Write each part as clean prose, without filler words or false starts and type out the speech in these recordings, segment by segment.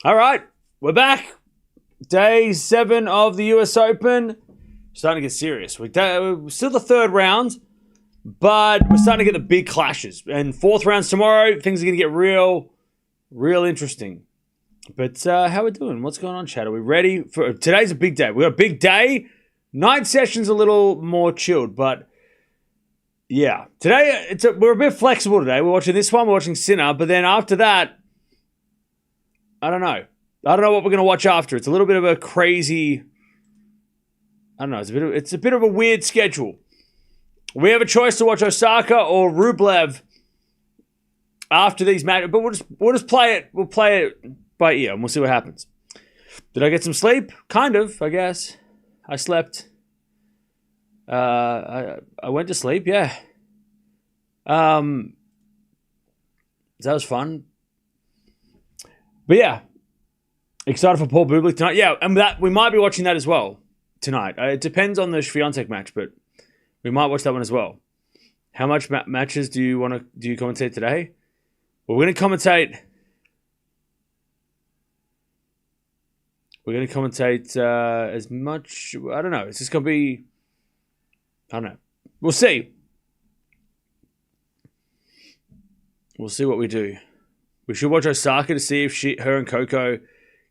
All right, we're back. Day 7 of the US Open. Starting to get serious. We're still the third round, but we're starting to get the big clashes. And fourth round's tomorrow. Things are going to get real interesting. But how we doing? What's going on, chat? Are we ready for today's a big day? We got a big day. Night session's a little more chilled, but yeah, today we're a bit flexible today. We're watching this one. We're watching Sinner, but then after that, I don't know what we're going to watch after. It's a little bit of a crazy. I don't know. It's a bit of a weird schedule. We have a choice to watch Osaka or Rublev after these matches, but we'll just play it. We'll play it by ear, and we'll see what happens. Did I get some sleep? Kind of, I guess. I slept. I went to sleep. Yeah. That was fun. But yeah, excited for Paul Bublik tonight. Yeah, and we might be watching that as well tonight. It depends on the Swiatek match, but we might watch that one as well. How much matches do you commentate today? Well, we're going to commentate. We're going to commentate as much. I don't know. It's just going to be. I don't know. We'll see. We'll see what we do. We should watch Osaka to see if her and Coco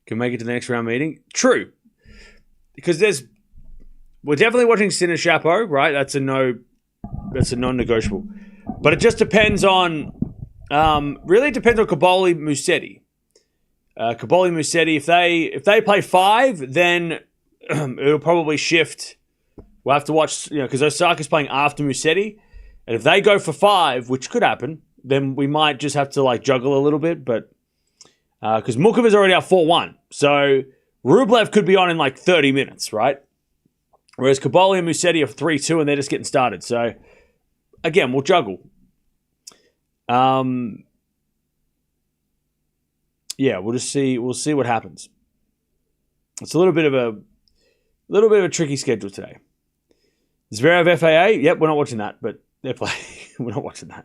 can make it to the next round meeting. True. Because we're definitely watching Sinner Chapeau, right? That's a non-negotiable. But it just depends on, really depends on Cobolli Musetti. Cobolli Musetti, if they play 5, then it'll probably shift. We'll have to watch, because Osaka's playing after Musetti. And if they go for 5, which could happen, then we might just have to juggle a little bit, but because Mukova's already out 4-1, so Rublev could be on in 30 minutes, right? Whereas Cobolli and Musetti are 3-2 and they're just getting started. So again, we'll juggle. Yeah, we'll just see. We'll see what happens. It's a little bit of a tricky schedule today. Zverev FAA. Yep, we're not watching that, but they're playing. We're not watching that.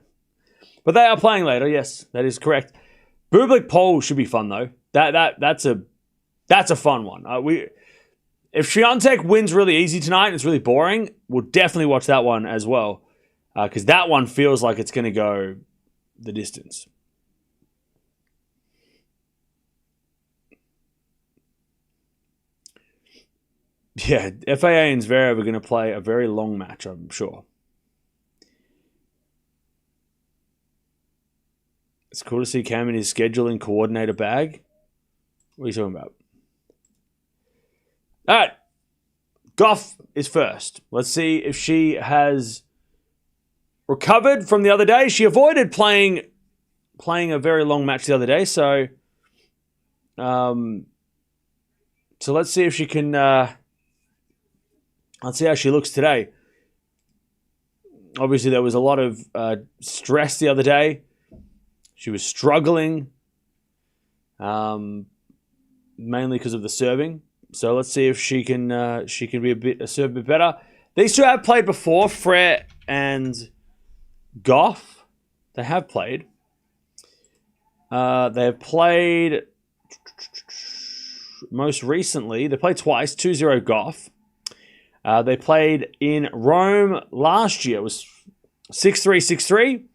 But they are playing later, yes, that is correct. Bublik Pole should be fun though. That's a fun one. If Swiatek wins really easy tonight and it's really boring, we'll definitely watch that one as well. Because that one feels like it's going to go the distance. Yeah, FAA and Zverev are going to play a very long match, I'm sure. It's cool to see Cam in his scheduling coordinator bag. What are you talking about? All right. Gauff is first. Let's see if she has recovered from the other day. She avoided playing a very long match the other day. So let's see if she can... let's see how she looks today. Obviously, there was a lot of stress the other day. She was struggling, mainly because of the serving. So let's see if she can be serve a bit better. These two have played before, Frech and Gauff. They have played. They've played most recently. They played twice, 2-0 Gauff. They played in Rome last year. It was 6-3, 6-3.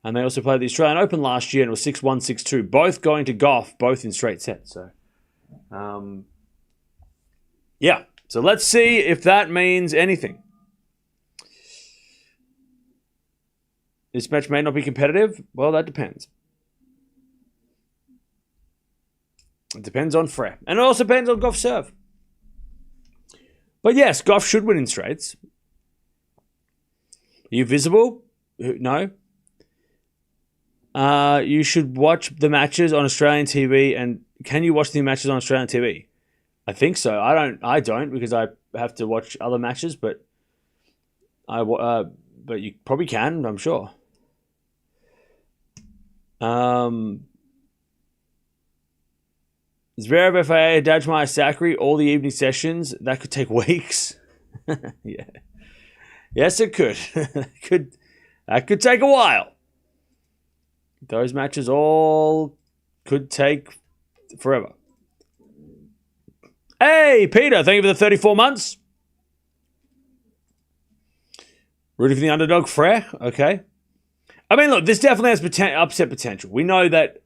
And they also played the Australian Open last year and it was 6-1, 6-2. Both going to Gauff, both in straight sets. So, yeah. So let's see if that means anything. This match may not be competitive. Well, that depends. It depends on Frech. And it also depends on Gauff's serve. But yes, Gauff should win in straights. Are you visible? No. You should watch the matches on Australian TV. And can you watch the matches on Australian TV? I think so. I don't because I have to watch other matches, but you probably can, I'm sure. Zverev FAA, Dajmai Sakri, all the evening sessions. That could take weeks. Yeah. Yes, it could. That could take a while. Those matches all could take forever. Hey, Peter, thank you for the 34 months. Rooting for the underdog, Frech. Okay. I mean, look, this definitely has upset potential. We know that,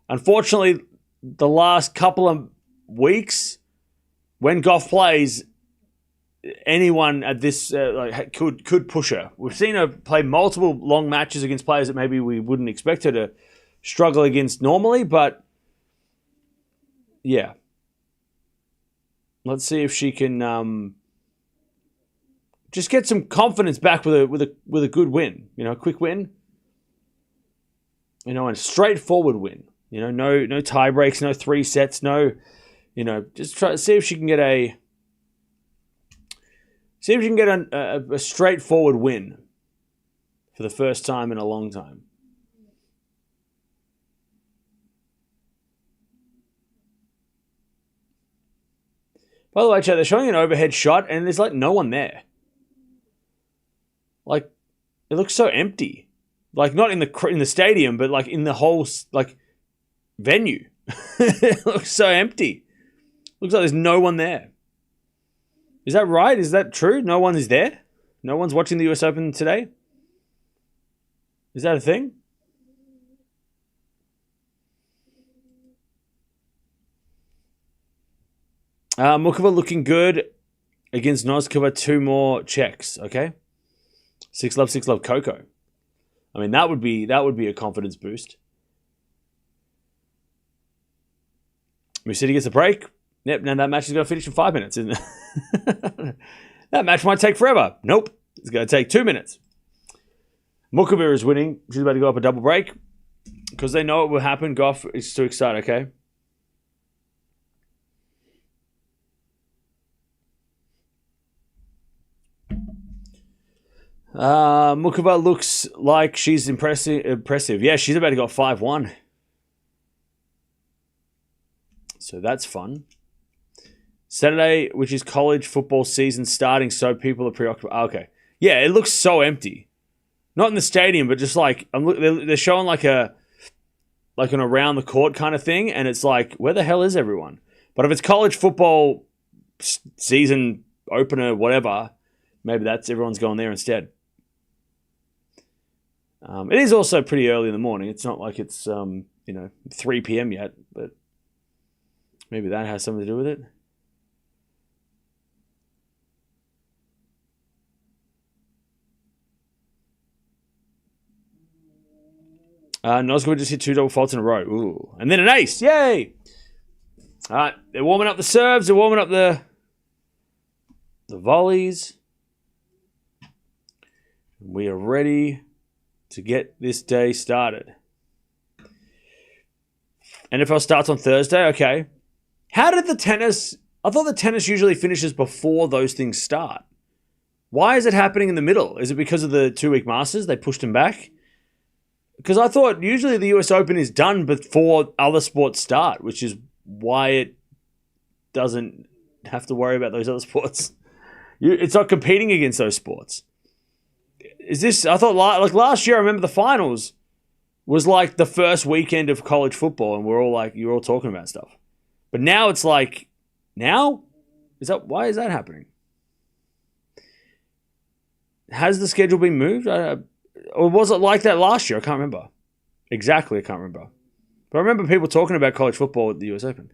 unfortunately, the last couple of weeks, when Gauff plays, anyone at this could push her. We've seen her play multiple long matches against players that maybe we wouldn't expect her to struggle against normally, but yeah. Let's see if she can just get some confidence back with a good win. You know, a quick win. You know, and a straightforward win. You know, no tie breaks, no 3 sets, no. You know, just try to see if she can get a straightforward win for the first time in a long time. By the way, chat, they're showing an overhead shot and there's like no one there. Like, it looks so empty. Like, not in the stadium, but like in the whole like venue. It looks so empty. Looks like there's no one there. Is that right? Is that true? No one is there? No one's watching the US Open today? Is that a thing? Mukova looking good against Noskova. 2 more checks, okay? 6-love Coco. I mean, that would be a confidence boost. Musiti gets a break. Yep, now that match is going to finish in 5 minutes, isn't it? That match might take forever. Nope. It's going to take 2 minutes. Mukova is winning. She's about to go up a double break. Because they know it will happen. Gauff is too excited, okay? Mukova looks like she's impressive. Yeah, she's about to go 5-1. So that's fun. Saturday, which is college football season starting, so people are preoccupied. Okay. Yeah, it looks so empty. Not in the stadium, but just like they're showing like an around the court kind of thing, and it's like, where the hell is everyone? But if it's college football season opener, whatever, maybe that's everyone's going there instead. It is also pretty early in the morning. It's not like it's 3 p.m. yet, but maybe that has something to do with it. Noskova just hit 2 double faults in a row. Ooh. And then an ace. Yay! All right. They're warming up the serves. They're warming up the volleys. We are ready to get this day started. NFL starts on Thursday. Okay. How did the tennis... I thought the tennis usually finishes before those things start. Why is it happening in the middle? Is it because of the 2-week Masters? They pushed them back? Because I thought usually the US Open is done before other sports start, which is why it doesn't have to worry about those other sports. It's not competing against those sports. Is this... I thought like last year, I remember the finals was like the first weekend of college football, and we're all like, you're all talking about stuff. But now it's like, now? Why is that happening? Has the schedule been moved? Or was it like that last year? I can't remember. Exactly, I can't remember. But I remember people talking about college football at the US Open.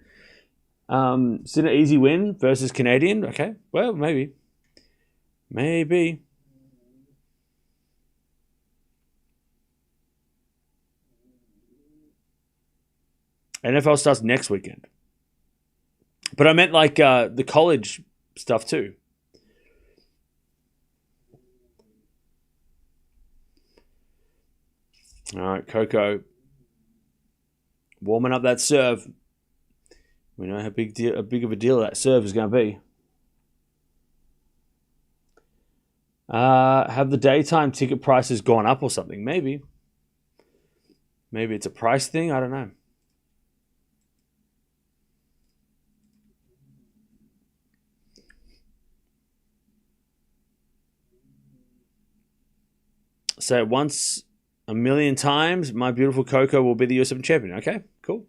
Sinner easy win versus Canadian. Okay, well, maybe. Maybe. NFL starts next weekend. But I meant like the college stuff too. All right, Coco. Warming up that serve. We know how big of a deal that serve is going to be. Have the daytime ticket prices gone up or something? Maybe. Maybe it's a price thing. I don't know. So once a million times, my beautiful Coco will be the US Open champion. Okay, cool.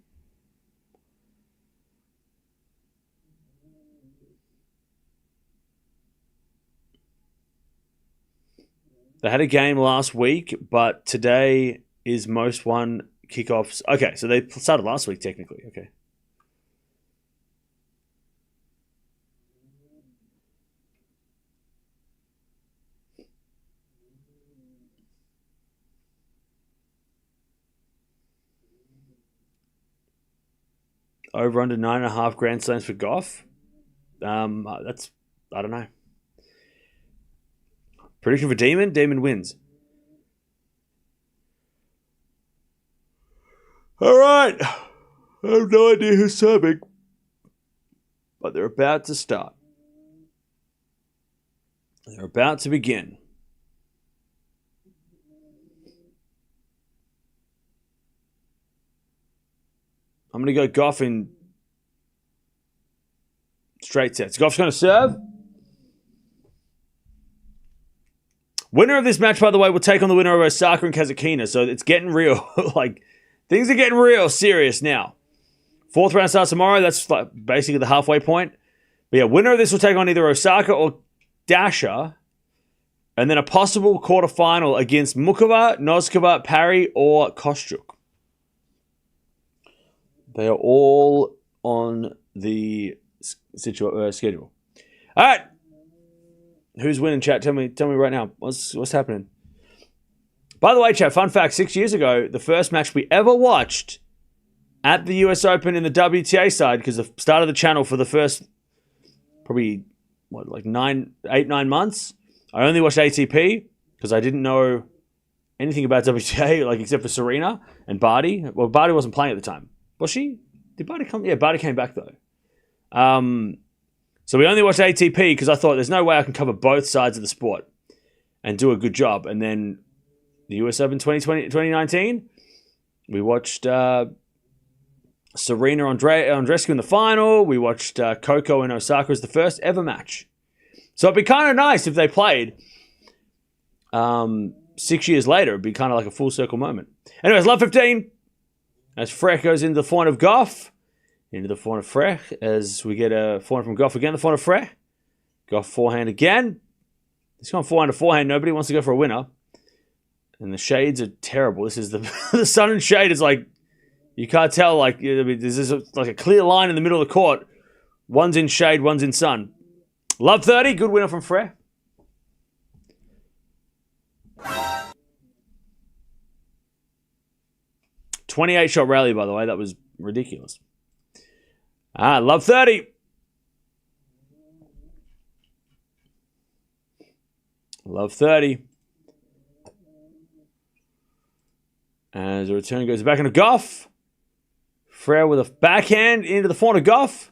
They had a game last week, but today is most won kickoffs. Okay, so they started last week technically. Okay. Over under 9.5 Grand Slams for Gauff. That's, I don't know. Prediction for Demon? Demon wins. All right. I have no idea who's serving. But they're about to start. They're about to begin. I'm going to go Gauff in straight sets. Gauff's going to serve. Winner of this match, by the way, will take on the winner of Osaka and Kazakhina. So it's getting real. Like, things are getting real serious now. Fourth round starts tomorrow. That's like basically the halfway point. But yeah, winner of this will take on either Osaka or Dasha. And then a possible quarterfinal against Mukova, Noskova, Parry, or Kostyuk. They are all on the schedule. All right. Who's winning, chat? Tell me right now. What's happening? By the way, chat, fun fact, 6 years ago, the first match we ever watched at the US Open in the WTA side, because the start of the channel for the first probably, 8-9 months, I only watched ATP because I didn't know anything about WTA, except for Serena and Barty. Well, Barty wasn't playing at the time. Was she? Did Barty come? Yeah, Barty came back, though. So we only watched ATP because I thought there's no way I can cover both sides of the sport and do a good job. And then the US Open 2019, we watched Serena Andreescu in the final. We watched Coco and Osaka as the first ever match. So it'd be kind of nice if they played 6 years later. It'd be kind of like a full circle moment. Anyways, love 15. As Frech goes into the forehand of Gauff. Into the forehand of Frech. As we get a forehand from Gauff again. The forehand of Frech. Gauff forehand again. He's gone forehand to forehand. Nobody wants to go for a winner. And the shades are terrible. This is the sun and shade is like, you can't tell. There's like a clear line in the middle of the court. One's in shade, one's in sun. Love 30. Good winner from Frech. .28 shot rally, by the way. That was ridiculous. Love 30. Love 30. As the return goes back into Gauff. Frere with a backhand into the forehand of Gauff.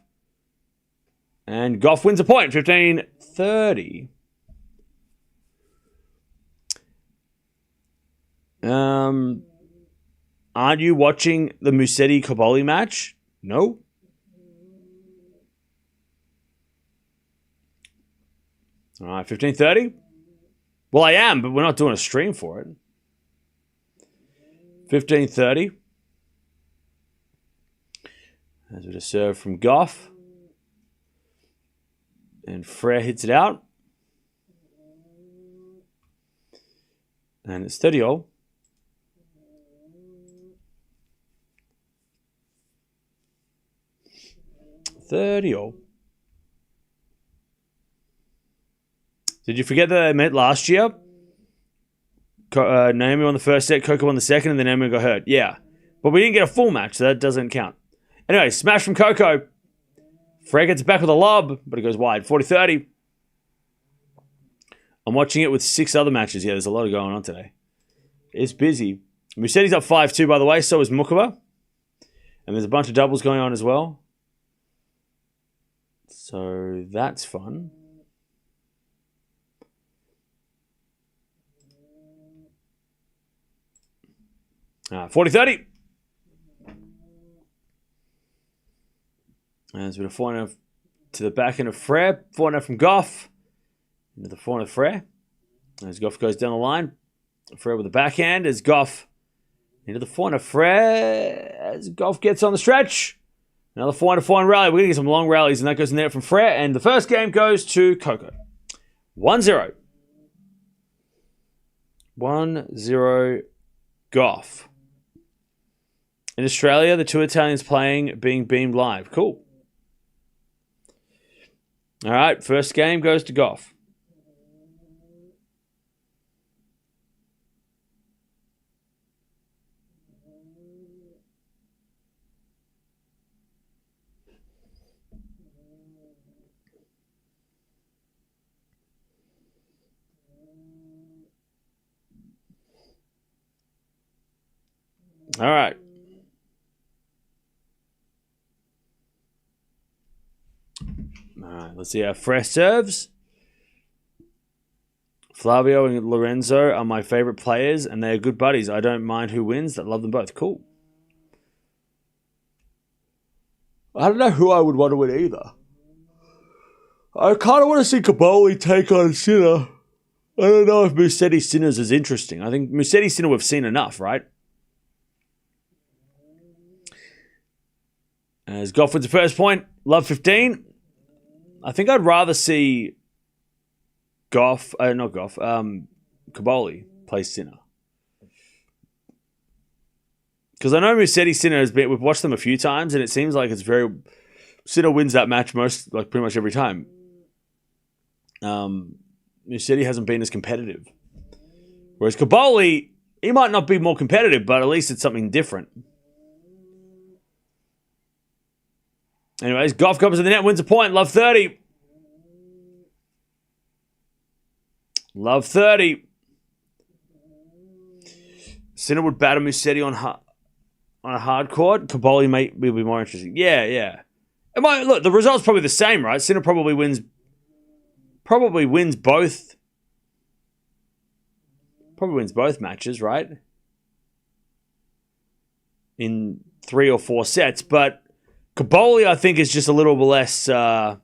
And Gauff wins a point. 15-30. Aren't you watching the Musetti-Cobolli match? No. All right, 15-30. Well, I am, but we're not doing a stream for it. 15-30. As we just serve from Gauff. And Frere hits it out. And it's 30-all. 30-all. Did you forget that I met last year? Naomi won the first set, Coco won the second, and then Naomi got hurt. Yeah. But we didn't get a full match, so that doesn't count. Anyway, smash from Coco. Frey gets back with a lob, but it goes wide. 40-30. I'm watching it with 6 other matches. Yeah, there's a lot going on today. It's busy. Musetti's up 5-2, by the way. So is Mukova. And there's a bunch of doubles going on as well. So that's fun. Ah, 40-30. As with a forehand to the back end of Frere. Forehand from Gauff. Into the forehand of Frere. As Gauff goes down the line. Frere with the backhand as Gauff into the forehand of Frere. As Gauff gets on the stretch. Another forehand rally. We're going to get some long rallies, and that goes in there from Frere. And the first game goes to Coco. 1-0. 1-0 Gauff. In Australia, the two Italians playing being beamed live. Cool. All right, first game goes to Gauff. All right. All right, let's see how Frech serves. Flavio and Lorenzo are my favorite players, and they are good buddies. I don't mind who wins. I love them both. Cool. I don't know who I would want to win either. I kind of want to see Cobolli take on Sinner. I don't know if Musetti Sinner's is interesting. I think Musetti Sinner we've seen enough, right? As Gauff wins the first point, love 15. I think I'd rather see Cobolli play Sinner. Because I know Musetti Sinner has been, we've watched them a few times, and it seems like it's very, Sinner wins that match pretty much every time. Musetti hasn't been as competitive. Whereas Cobolli, he might not be more competitive, but at least it's something different. Anyways, Gauff comes to the net, wins a point. Love 30. Love 30. Sinner would batter Musetti on a hard court. Cobolli will be more interesting. Yeah. Look, the result's probably the same, right? Sinner probably wins both. Probably wins both matches, right? In 3 or 4 sets, but Cobolli, I think, is just a little less, a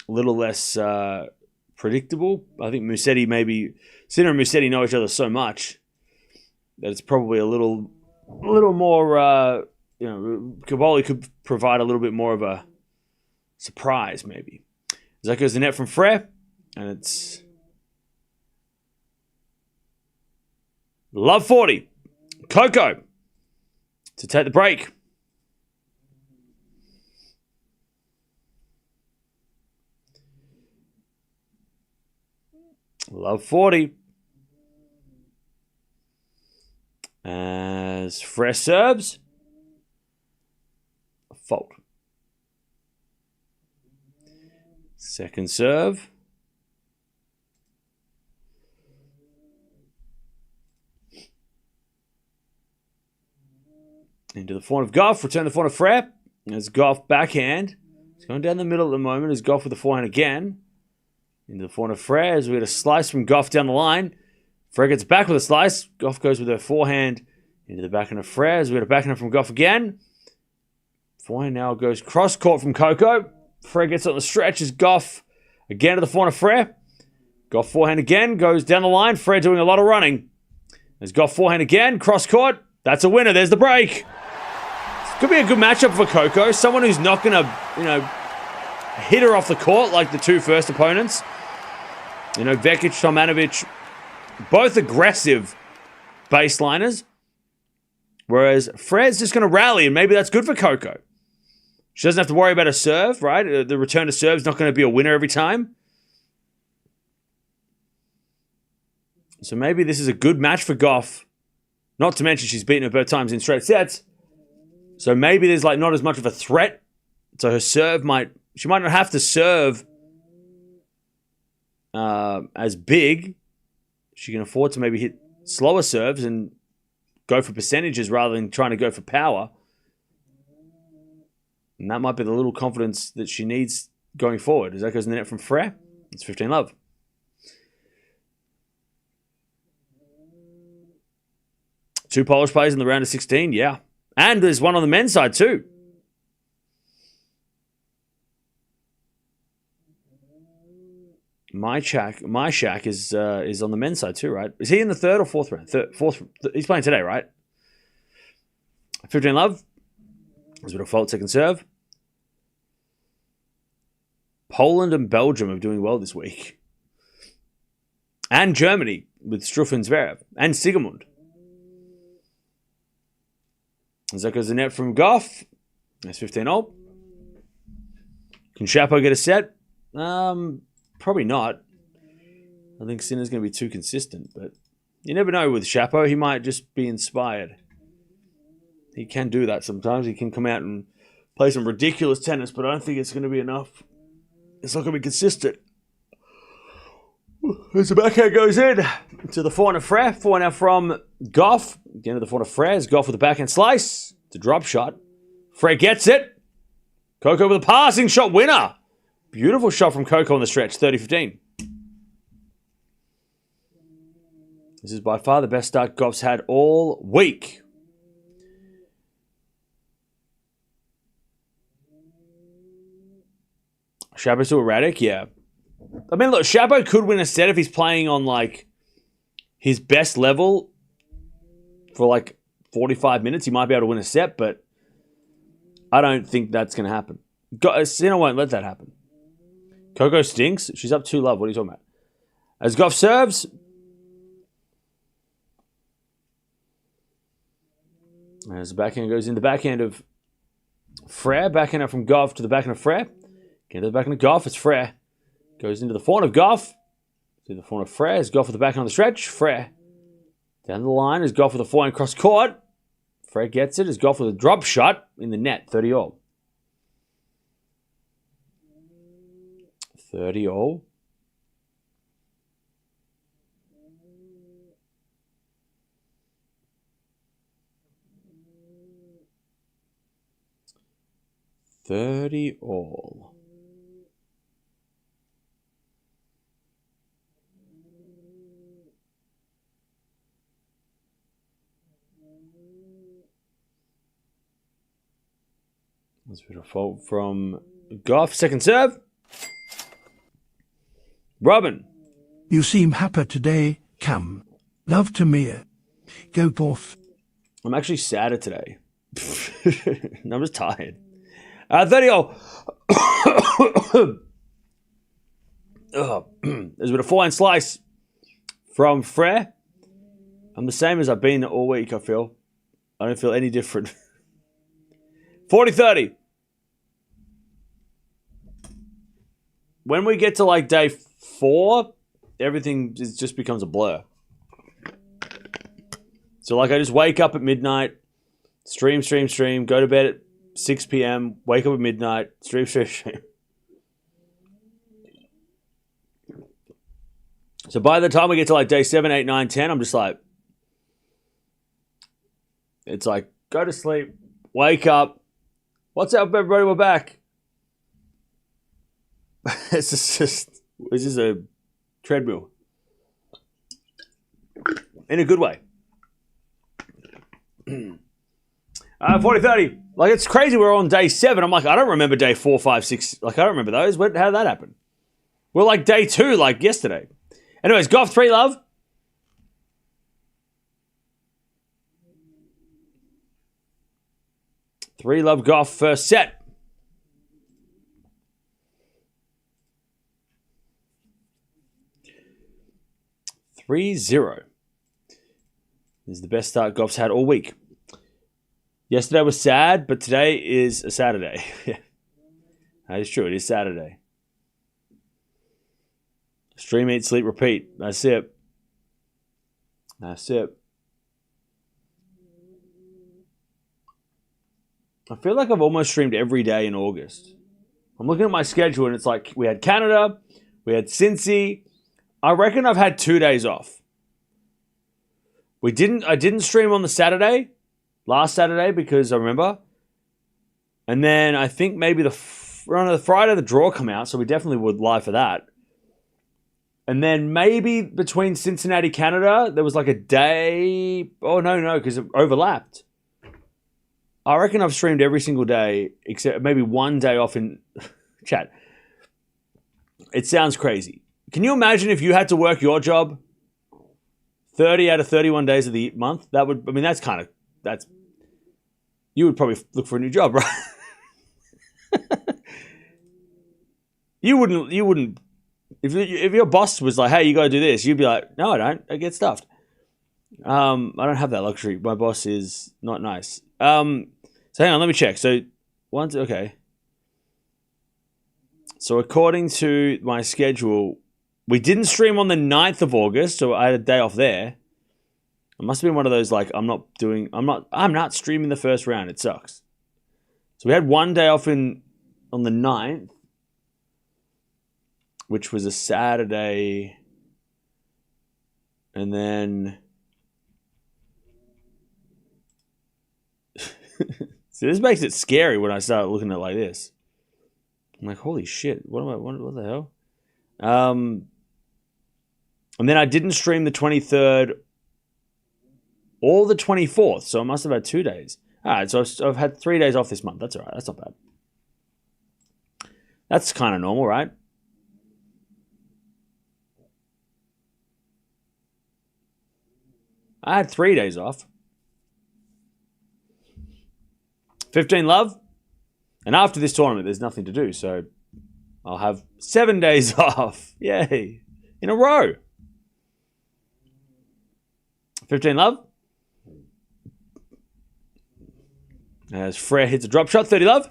little less predictable. I think Musetti Sinner and Musetti know each other so much that it's probably a little more, Cobolli could provide a little bit more of a surprise, maybe. As that goes the net from Frech, and it's love 40. Coco to take the break. Love 40. As Frech serves. A fault. Second serve. Into the forehand of Gauff. Return the forehand of Frech. As Gauff backhand. It's going down the middle at the moment. As Gauff with the forehand again. Into the forehand of Frech. As we get a slice from Gauff down the line. Frech gets back with a slice. Gauff goes with her forehand into the backhand of Frech. As we get a backhand from Gauff again. Forehand now goes cross court from Coco. Frech gets on the stretch as Gauff again to the forehand of Frech. Gauff forehand again. Goes down the line. Frech doing a lot of running. As Gauff forehand again. Cross court. That's a winner. There's the break. Could be a good matchup for Coco. Someone who's not going to, hit her off the court like the two first opponents. Vekic, Tomanovic, both aggressive baseliners. Whereas Fred's just going to rally, and maybe that's good for Coco. She doesn't have to worry about a serve, right? The return to serve is not going to be a winner every time. So maybe this is a good match for Gauff. Not to mention she's beaten her both times in straight sets. So maybe there's not as much of a threat. So her serve she might not have to serve as big. She can afford to maybe hit slower serves and go for percentages rather than trying to go for power. And that might be the little confidence that she needs going forward. As that goes in the net from Frech, it's 15 love. Two Polish players in the round of 16, yeah. And there's one on the men's side too. My Shaq is on the men's side too, right? Is he in the third or fourth round? Fourth. He's playing today, right? 15 love. There's a bit of fault second serve. Poland and Belgium are doing well this week. And Germany with Struff and Zverev. And Sigemund. As that goes the net from Gauff. That's 15-all. Can Shapo get a set? Probably not. I think Sinner's going to be too consistent, but you never know with Shapo. He might just be inspired. He can do that sometimes. He can come out and play some ridiculous tennis, but I don't think it's going to be enough. It's not going to be consistent. As the backhand goes in to the forehand of Frech. Forehand from Gauff. Again to the forehand of Frech. As Gauff with the backhand slice. It's a drop shot. Frech gets it. Coco with a passing shot winner. Beautiful shot from Coco on the stretch. 30-15. This is by far the best start Gauff's had all week. Shapo still erratic? Yeah. I mean, look, Shapo could win a set if he's playing on, like, his best level for, like, 45 minutes. He might be able to win a set, but I don't think that's going to happen. Sinner won't let that happen. Coco stinks. She's up 2-love. What are you talking about? As Gauff serves. As the backhand goes in, the backhand of Frech. Backhand out from Gauff to the backhand of Frech. Get to the backhand of Gauff. It's Frech. Goes into the forehand of Gauff. To the forehand of Frech. As Gauff with the backhand on the stretch. Frech. Down the line is Gauff with a forehand cross court. Frech gets it. As Gauff with a drop shot in the net. 30-all. 30-all. All. That's a bit of a fault from Gauff. Second serve. Robin. You seem happy today, Cam. Love to Mirra. Go Gauff. I'm actually sadder today. I'm just tired. 30-all. There's a bit of forehand slice from Frech. I'm the same as I've been all week, I feel. I don't feel any different. 40-30. When we get to like day 4, everything just becomes a blur. So like I just wake up at midnight, stream, go to bed at 6 p.m., wake up at midnight, stream. So by the time we get to like day 7, 8, 9, 10, I'm just like, it's like, go to sleep, wake up. What's up, everybody? We're back. It's just a treadmill. In a good way. 40-30. Like, it's crazy we're on day 7. I'm like, I don't remember day 4, 5, 6. Like, I don't remember those. How did that happen? We're like day 2, like yesterday. Anyways, Gauff 3-love. Three-love Gauff first set. 3-0. This is the best start Gauff's had all week. Yesterday was sad, but today is a Saturday. That is true. It is Saturday. Stream, eat, sleep, repeat. That's it. That's it. I feel like I've almost streamed every day in August. I'm looking at my schedule and it's like we had Canada, we had Cincy. I reckon I've had 2 days off. I didn't stream on the Saturday, last Saturday, because I remember. And then I think maybe the Friday the draw come out, so we definitely would live for that. And then maybe between Cincinnati, Canada, there was like a day. Oh, no, because it overlapped. I reckon I've streamed every single day, except maybe one day off in chat. It sounds crazy. Can you imagine if you had to work your job 30 out of 31 days of the month? That would, I mean, that's, you would probably look for a new job, right? You wouldn't If your boss was like, hey, you got to do this, you'd be like, no, I don't. I get stuffed. I don't have that luxury. My boss is not nice. So hang on, let me check. So okay. So according to my schedule, we didn't stream on the 9th of August, so I had a day off there. It must have been one of those like I'm not streaming the first round. It sucks. So we had one day off on the 9th, which was a Saturday, and then see, this makes it scary when I start looking at it like this. I'm like, holy shit, what the hell? And then I didn't stream the 23rd or the 24th, so I must have had 2 days. All right, so I've had 3 days off this month. That's all right. That's not bad. That's kind of normal, right? I had 3 days off. 15 love. And after this tournament, there's nothing to do, so I'll have 7 days off. Yay. In a row. 15 love. As Frech hits a drop shot, 30 love.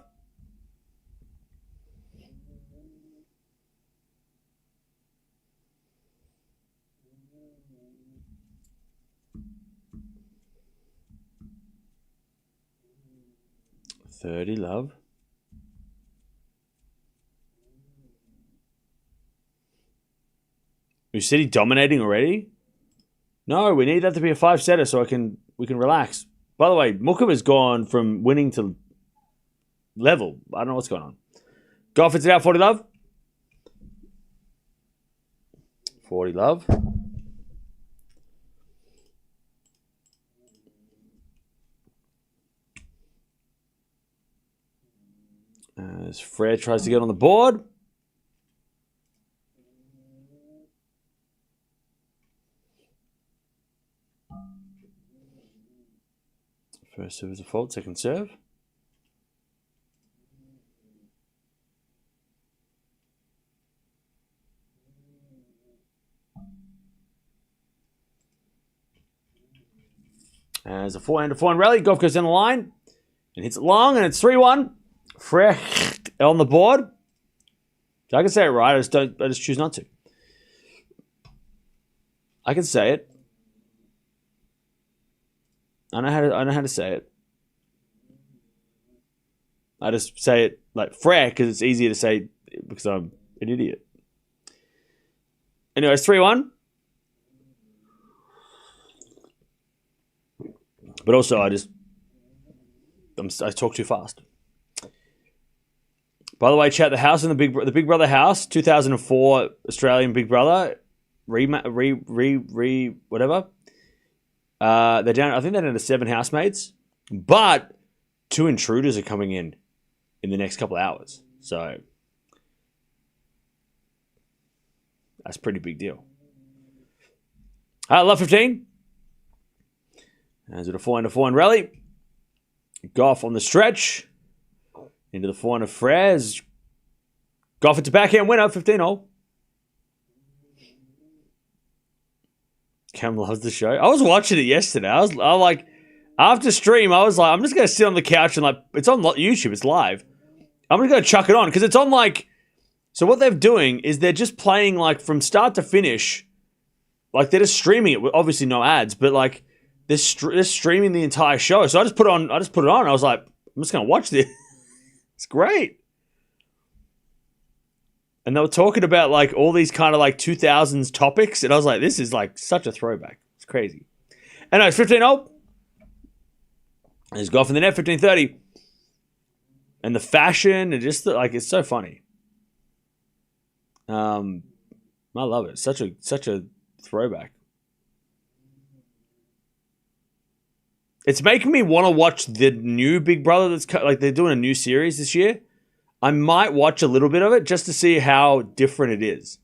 $30 love. Is City dominating already? No, we need that to be a 5-setter so we can relax. By the way, Mukova's gone from winning to level. I don't know what's going on. Gauff hits it out, 40 love. 40 love. As Frech tries to get on the board. First serve is a fault, second serve. As a forehand rally, Gauff goes down the line and hits it long, and it's 3-1. Frech on the board. I can say it right, I just choose not to. I can say it. I know how to say it. I just say it like Frech because it's easier to say because I'm an idiot. Anyway, it's 3-1. But also, I talk too fast. By the way, chat, the house in the Big Brother house, 2004 Australian Big Brother, whatever. They're down. I think they're down to 7 housemates, but 2 intruders are coming in the next couple of hours. So that's a pretty big deal. Love 15. As with a 4-1 rally, Gauff on the stretch into the 400 Frez. Gauff it's a backhand winner, 15-0. Cam loves the show. I was watching it yesterday. I was like, after stream, I was like, I'm just going to sit on the couch and like, it's on YouTube, it's live. I'm just going to chuck it on because it's on like, so what they're doing is they're just playing like from start to finish, like they're just streaming it with obviously no ads, but like they're streaming the entire show. So I just put it on. I was like, I'm just going to watch this. It's great. And they were talking about like all these kind of like 2000s topics. And I was like, this is like such a throwback. It's crazy. And no, it's 15-0. There's Gauff in the net, 15-30. And the fashion and just like, it's so funny. I love it. Such a throwback. It's making me want to watch the new Big Brother that's like they're doing a new series this year. I might watch a little bit of it just to see how different it is.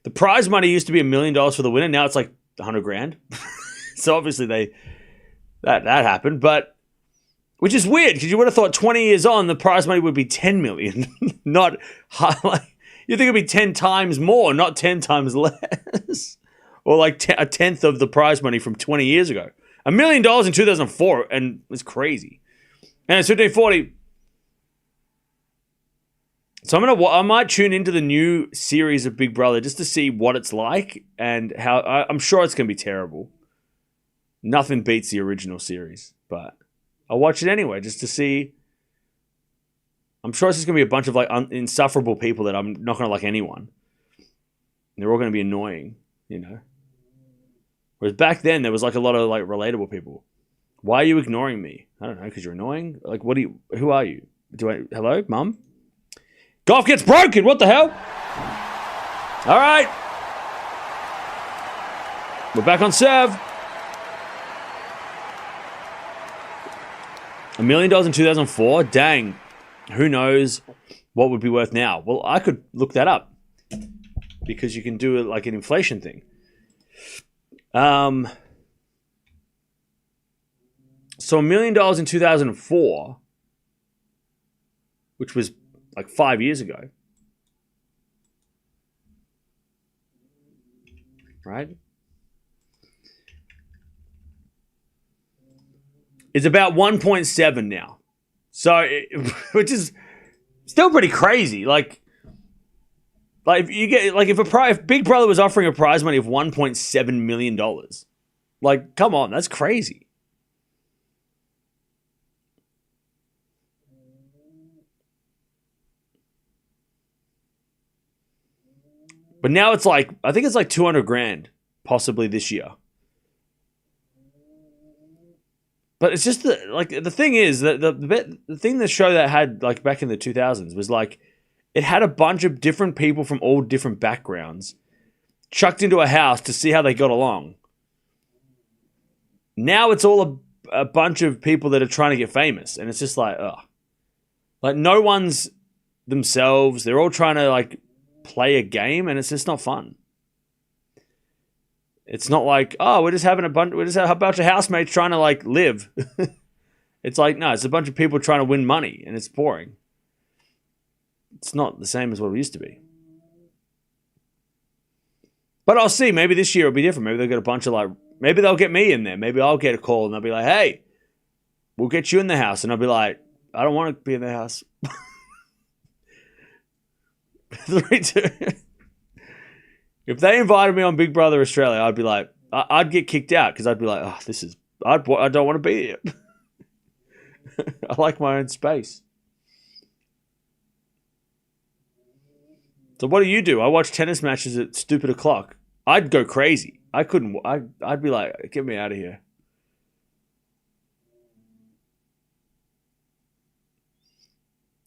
The prize money used to be $1 million for the winner. Now it's like $100,000. So obviously that happened, but which is weird because you would have thought 20 years on the prize money would be $10 million, not like You think it'd be 10 times more, not 10 times less. Or like a tenth of the prize money from 20 years ago. $1 million in 2004, and it's crazy. And it's 1540. So I might tune into the new series of Big Brother just to see what it's like and how. I'm sure it's going to be terrible. Nothing beats the original series, but I'll watch it anyway just to see. I'm sure it's just going to be a bunch of like insufferable people that I'm not going to like anyone. And they're all going to be annoying, you know. Whereas back then there was like a lot of like relatable people. Why are you ignoring me? I don't know, because you're annoying. Like, who are you? Hello, mum? Gauff gets broken. What the hell? All right. We're back on serve. $1 million in 2004. Dang. Who knows what would be worth now? Well, I could look that up because you can do it like an inflation thing. So $1 million in 2004, which was like 5 years ago, right? It's about 1.7 now. So, which is still pretty crazy. Like if you get if Big Brother was offering a prize money of $1.7 million, like come on, that's crazy. But now it's like, I think it's like 200 grand possibly this year. But it's just the thing is that the thing the show that had like back in the 2000s was like it had a bunch of different people from all different backgrounds chucked into a house to see how they got along. Now it's all a bunch of people that are trying to get famous, and it's just like, ugh. Like no one's themselves. They're all trying to like play a game, and it's just not fun. It's not like, oh, we're just a bunch of housemates trying to like live. It's like, no, it's a bunch of people trying to win money, and it's boring. It's not the same as what it used to be. But I'll see. Maybe this year it'll be different. Maybe they'll get a bunch of like, maybe they'll get me in there. Maybe I'll get a call and they'll be like, hey, we'll get you in the house. And I'll be like, I don't want to be in the house. 3-2. If they invited me on Big Brother Australia, I'd be like, I'd get kicked out because I'd be like, oh, I don't want to be here. I like my own space. So what do you do? I watch tennis matches at stupid o'clock. I'd go crazy. I'd be like, get me out of here.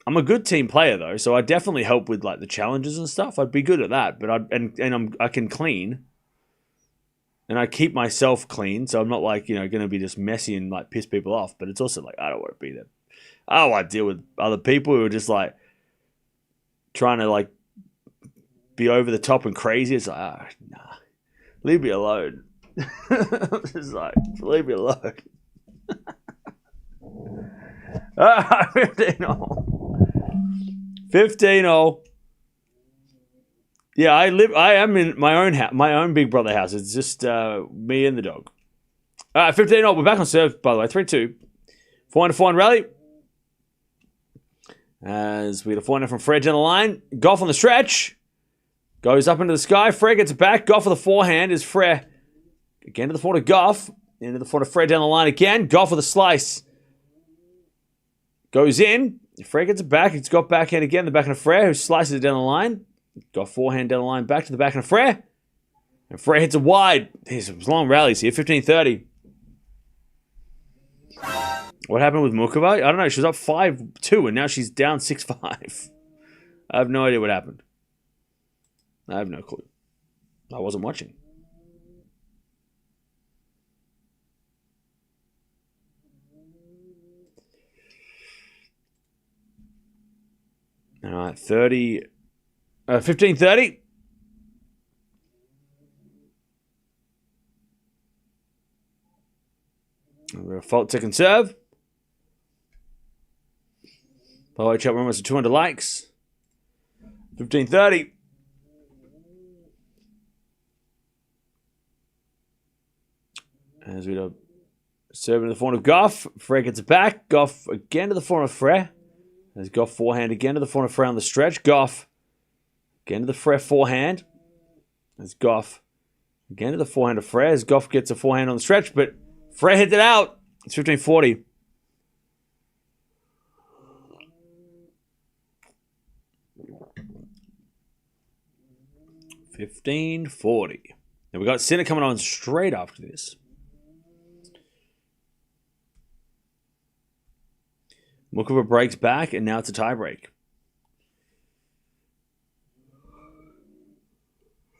I'm a good team player though, so I definitely help with like the challenges and stuff. I'd be good at that, but I can clean, and I keep myself clean, so I'm not like going to be just messy and like piss people off. But it's also like I don't want to be there. I don't want to deal with other people who are just like trying to like be over the top and crazy. It's like nah, leave me alone. Just like leave me alone. 15-0. 15-0. Yeah, I am in my own Big Brother house. It's just me and the dog. All right, 15-0. We're back on serve, by the way. 3-2. 4-4 rally. As we get a 4 from Frech on the line. Gauff on the stretch. Goes up into the sky. Frech gets it back. Gauff with a forehand is Frech. Again to the 4 to Gauff. Into the 4 to Frech down the line again. Gauff with a slice. Goes in. Frech gets it back. It's got backhand again. The backhand of Frech, who slices it down the line. Got forehand down the line back to the backhand of Frech. And Frech hits it wide. There's some long rallies here. 15-30. What happened with Mukova? I don't know. She was up 5-2 and now she's down 6-5. I have no idea what happened. I have no clue. I wasn't watching. All right, 15-30. We're a fault second serve. By the way, chat room was 200 likes. 15-30. As we do serve into the forehand of Gauff. Frech gets it back. Gauff again to the forehand of Frech. As Gauff forehand again to the forehand of Frech on the stretch. Gauff again to the Frech forehand. As Gauff again to the forehand of Frech. As Gauff gets a forehand on the stretch, but Frech hits it out. It's 15-40. Now we got Sinner coming on straight after this. Mukova breaks back, and now it's a tiebreak.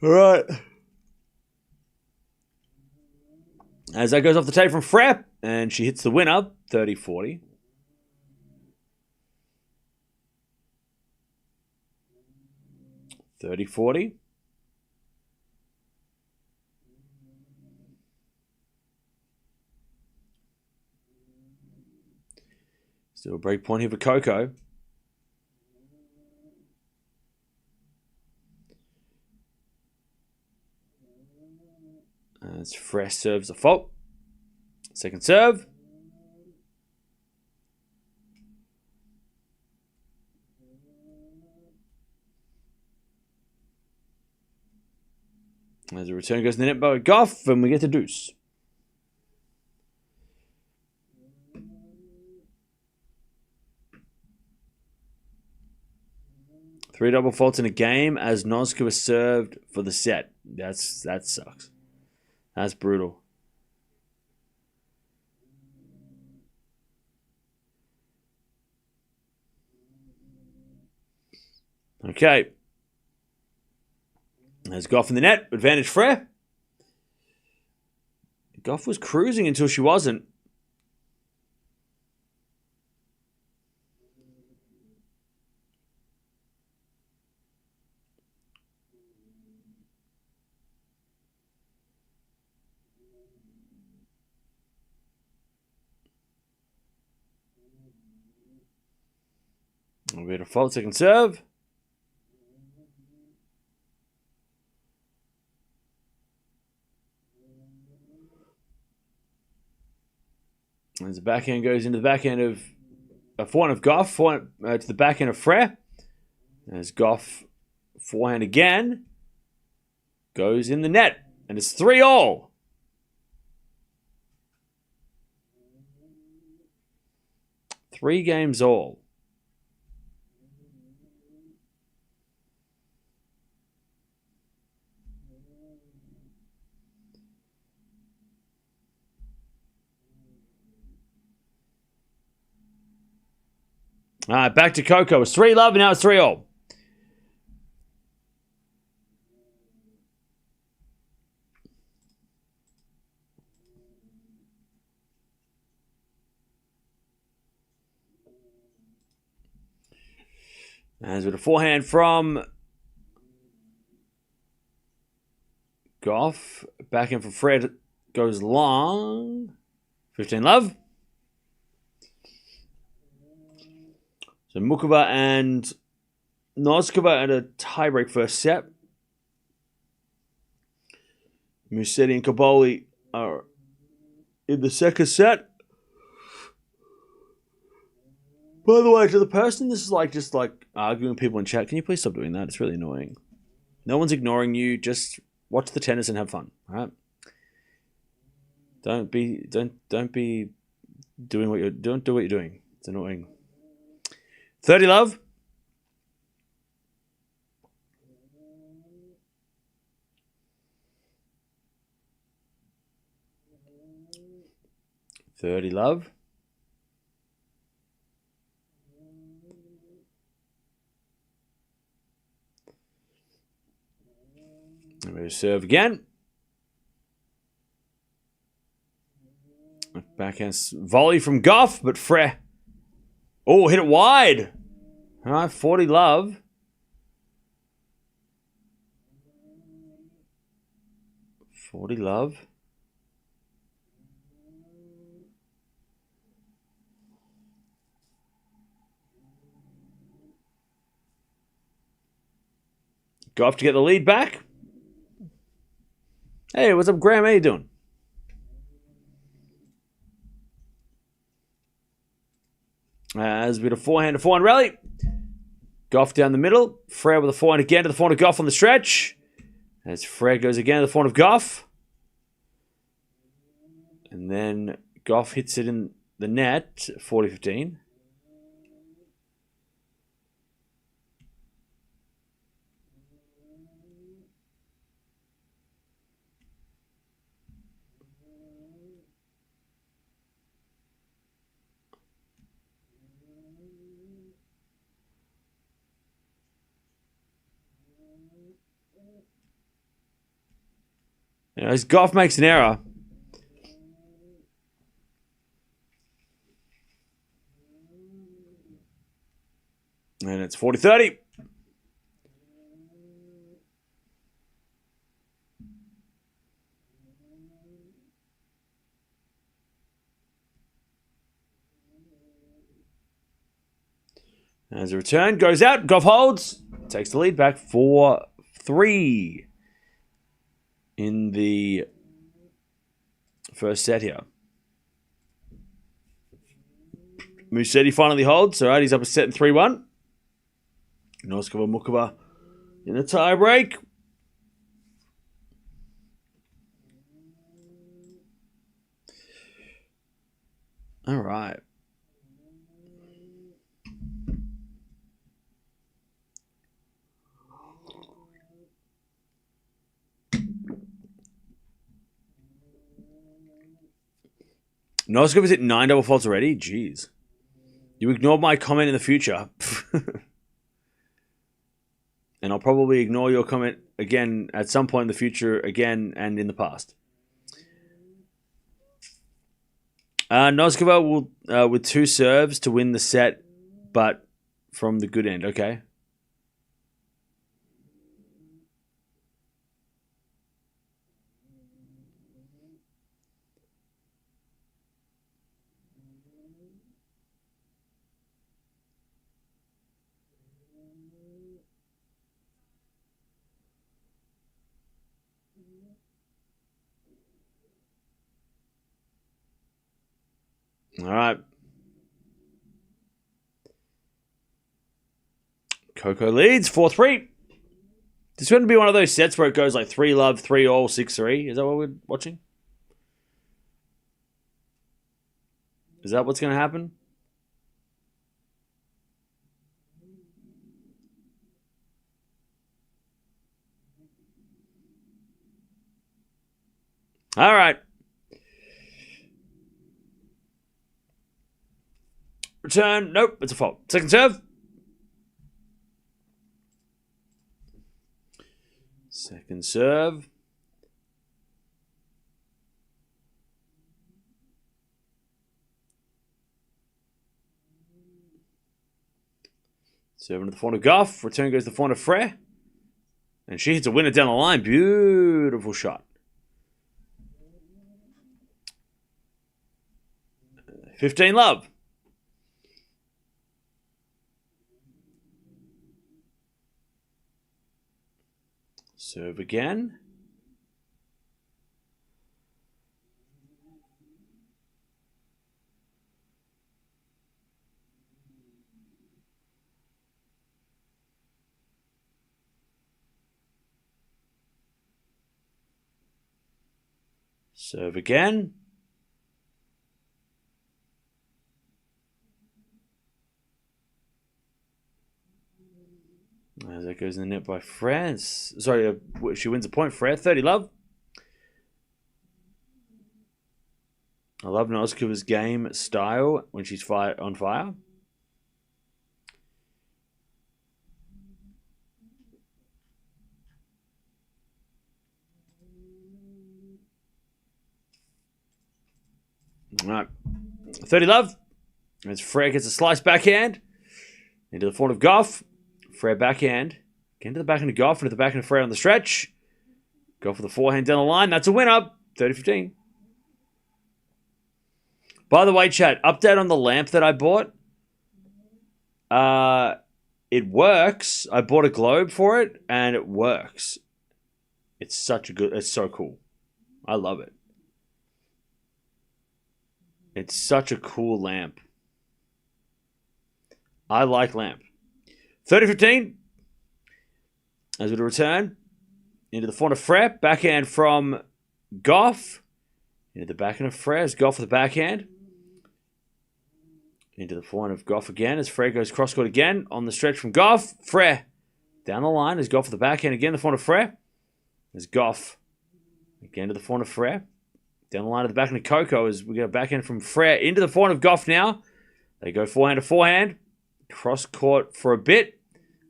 All right. As that goes off the tape from Frech, and she hits the winner, 30-40. Still a break point here for Coco. As Frech serves a fault. Second serve. As the return goes in the net by Gauff, and we get to deuce. Three double faults in a game as Noska was served for the set. That sucks. That's brutal. Okay. There's Gauff in the net. Advantage Frech. Gauff was cruising until she wasn't. We had a fault second serve. As the backhand goes into the backhand of a forehand of Gauff, forehand, to the backhand of Frech. As Gauff forehand again goes in the net, and it's 3-all. Three games all. All right, back to Coco. It's 3-love, and now it's 3-all. As with a forehand from Gauff. Backhand from Fred goes long. 15-love. So Mukova and Noskova at a tiebreak first set. Musetti and Kaboli are in the second set. By the way, to the person this is like just like arguing with people in chat, can you please stop doing that? It's really annoying. No one's ignoring you. Just watch the tennis and have fun. All right? Don't be doing what you're don't do what you're doing. It's annoying. 30-love. Love. And we serve again. Backhand volley from Gauff, but Frech. Oh, hit it wide. All right, 40-love. Gauff to get the lead back. Hey, what's up, Graham? How you doing? There's a bit of forehand to forehand rally. Gauff down the middle. Frech with a forehand again to the forehand of Gauff on the stretch. As Frech goes again to the forehand of Gauff. And then Gauff hits it in the net, 40-15. As Gauff makes an error. And it's 40-30. As a return, goes out. Gauff holds. Takes the lead back 4-3 in the first set here. Musetti finally holds. All right, he's up a set in 3-1. Noskova Mukova in the tie break. All right. Noskova's hit 9 double faults already? Jeez. You ignored my comment in the future. And I'll probably ignore your comment again at some point in the future, again and in the past. Noskova will with 2 serves to win the set, but from the good end. Okay. All right. Coco leads 4-3. This is going to be one of those sets where it goes like 3-love, 3-all, 6-3. Is that what we're watching? Is that what's going to happen? All right. Return. Nope, it's a fault. Second serve. Second serve. Serving to the forehand of Gauff. Return goes to the forehand of Frech. And she hits a winner down the line. Beautiful shot. 15-love. Serve again. Serve again. As that goes in the net by France. Sorry, she wins a point. Frech, 30-love. I love Noskova's game style when she's on fire. All right. 30-love. As Frech gets a slice backhand. Into the forehand of Gauff. Frech backhand. Again to the backhand of Gauff. Into the backhand of Frech on the stretch. Gauff with the forehand down the line. That's a winner. 30-15. By the way, chat, update on the lamp that I bought. it works. I bought a globe for it, and it works. It's so cool. I love it. It's such a cool lamp. I like lamp. 30-15. As we return into the front of Frech. Backhand from Gauff. Into the backhand of Frech as Gauff with the backhand. Into the forehand of Gauff again as Frech goes cross-court again. On the stretch from Gauff. Frech down the line as Gauff with the backhand again. The forehand of Frech. As Gauff again to the forehand of Frech. Down the line of the backhand of Coco as we get a backhand from Frech into the forehand of Gauff now. They go forehand to forehand. Cross-court for a bit.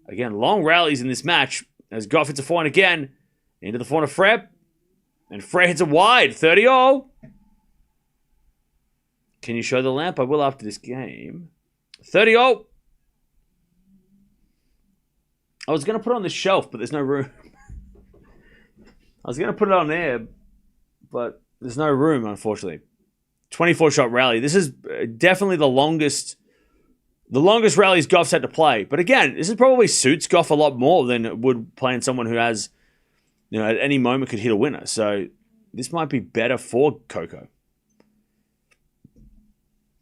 Again, long rallies in this match as Gauff hits a forehand again. Into the forehand of Frech. And Frech hits a wide. 30-all. Can you show the lamp? I will after this game. 30-all. I was going to put it on the shelf, but there's no room. I was going to put it on there, but there's no room, unfortunately. 24-shot rally. This is definitely the longest rallies Gauff's had to play. But again, this is probably suits Gauff a lot more than it would playing someone who has, at any moment could hit a winner. So this might be better for Coco.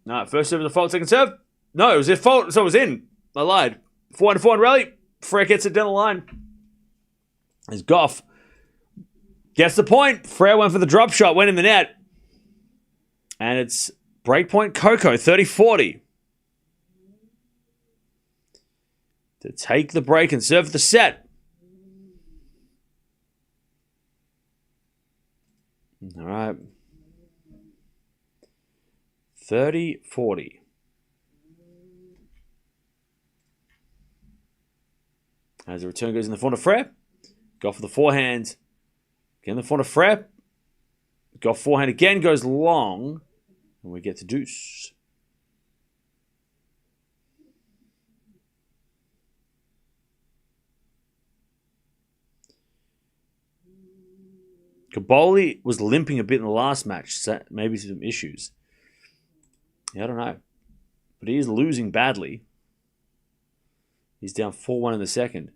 All right, first serve is a fault, second serve. No, it was his fault, so it was in. I lied. Forehand rally. Frech gets it down the line. As Gauff gets the point. Frech went for the drop shot, went in the net. And it's breakpoint Coco, 30-40. To take the break and serve the set. All right. 30-40. As the return goes in the front of Frech. Gauff for the forehand. Again, the front of Frech. Gauff forehand again, goes long. And we get to deuce. Kaboli was limping a bit in the last match. So maybe some issues. Yeah, I don't know. But he is losing badly. He's down 4-1 in the second.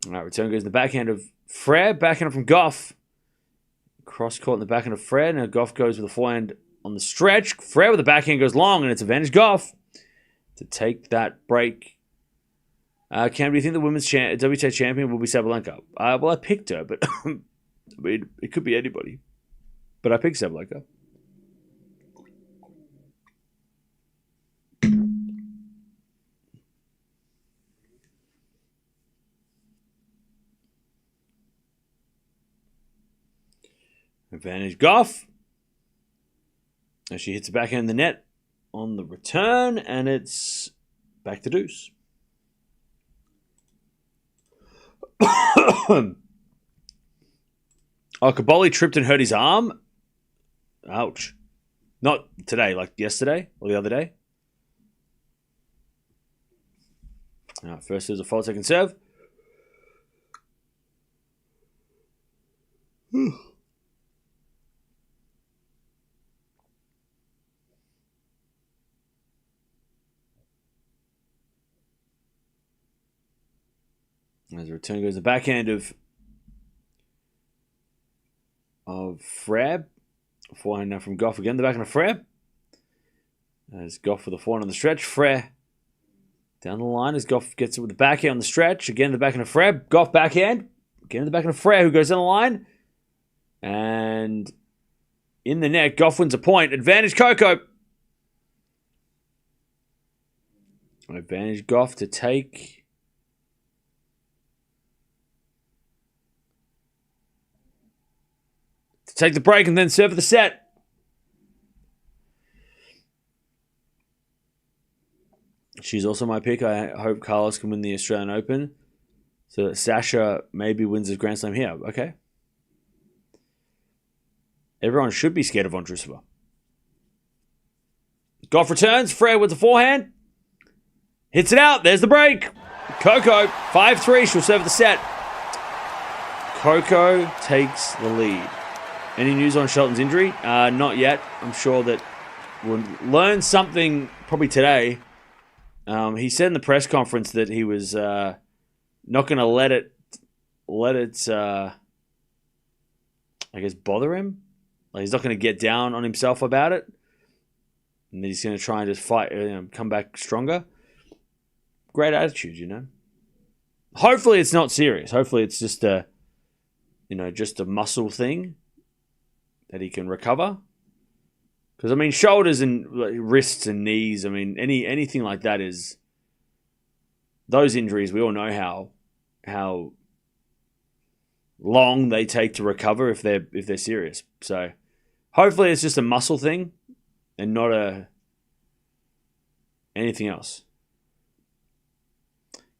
All right, return goes in the backhand of Frech. Backhand from Gauff. Cross court in the backhand of Frech. Now Gauff goes with the forehand on the stretch. Frech with the backhand goes long, and it's advantage Gauff to take that break. Cam, do you think the women's WTA champion will be Sabalenka? Well, I picked her, but I mean, it could be anybody. But I picked Sabalenka. Advantage Gauff. As she hits the backhand in the net on the return, and it's back to deuce. Oh, Kaboli tripped and hurt his arm. Ouch. Not today, like yesterday or the other day. All right, first there's a fault, second serve. As the return goes the backhand of Frech. Forehand now from Gauff again. The backhand of Frech. As Gauff with the forehand on the stretch. Frech down the line as Gauff gets it with the backhand on the stretch. Again, the backhand of Frech. Gauff backhand. Again, the backhand of Frech, who goes down the line. And in the net, Gauff wins a point. Advantage Coco. Advantage Gauff to take the break and then serve for the set. She's also my pick. I hope Carlos can win the Australian Open so that Sasha maybe wins the Grand Slam here. Okay. Everyone should be scared of Vondrousova. Gauff returns. Frech with the forehand. Hits it out. There's the break. Coco, 5-3. She'll serve the set. Coco takes the lead. Any news on Shelton's injury? Not yet. I'm sure that we'll learn something probably today. He said in the press conference that he was not going to let it, I guess, bother him. Like, he's not going to get down on himself about it. And he's going to try and just fight, come back stronger. Great attitude, you know. Hopefully it's not serious. Hopefully it's just a muscle thing that he can recover. Because, I mean, shoulders and wrists and knees, I mean, anything like that is... Those injuries, we all know how long they take to recover if they're serious. So, hopefully it's just a muscle thing and not anything else.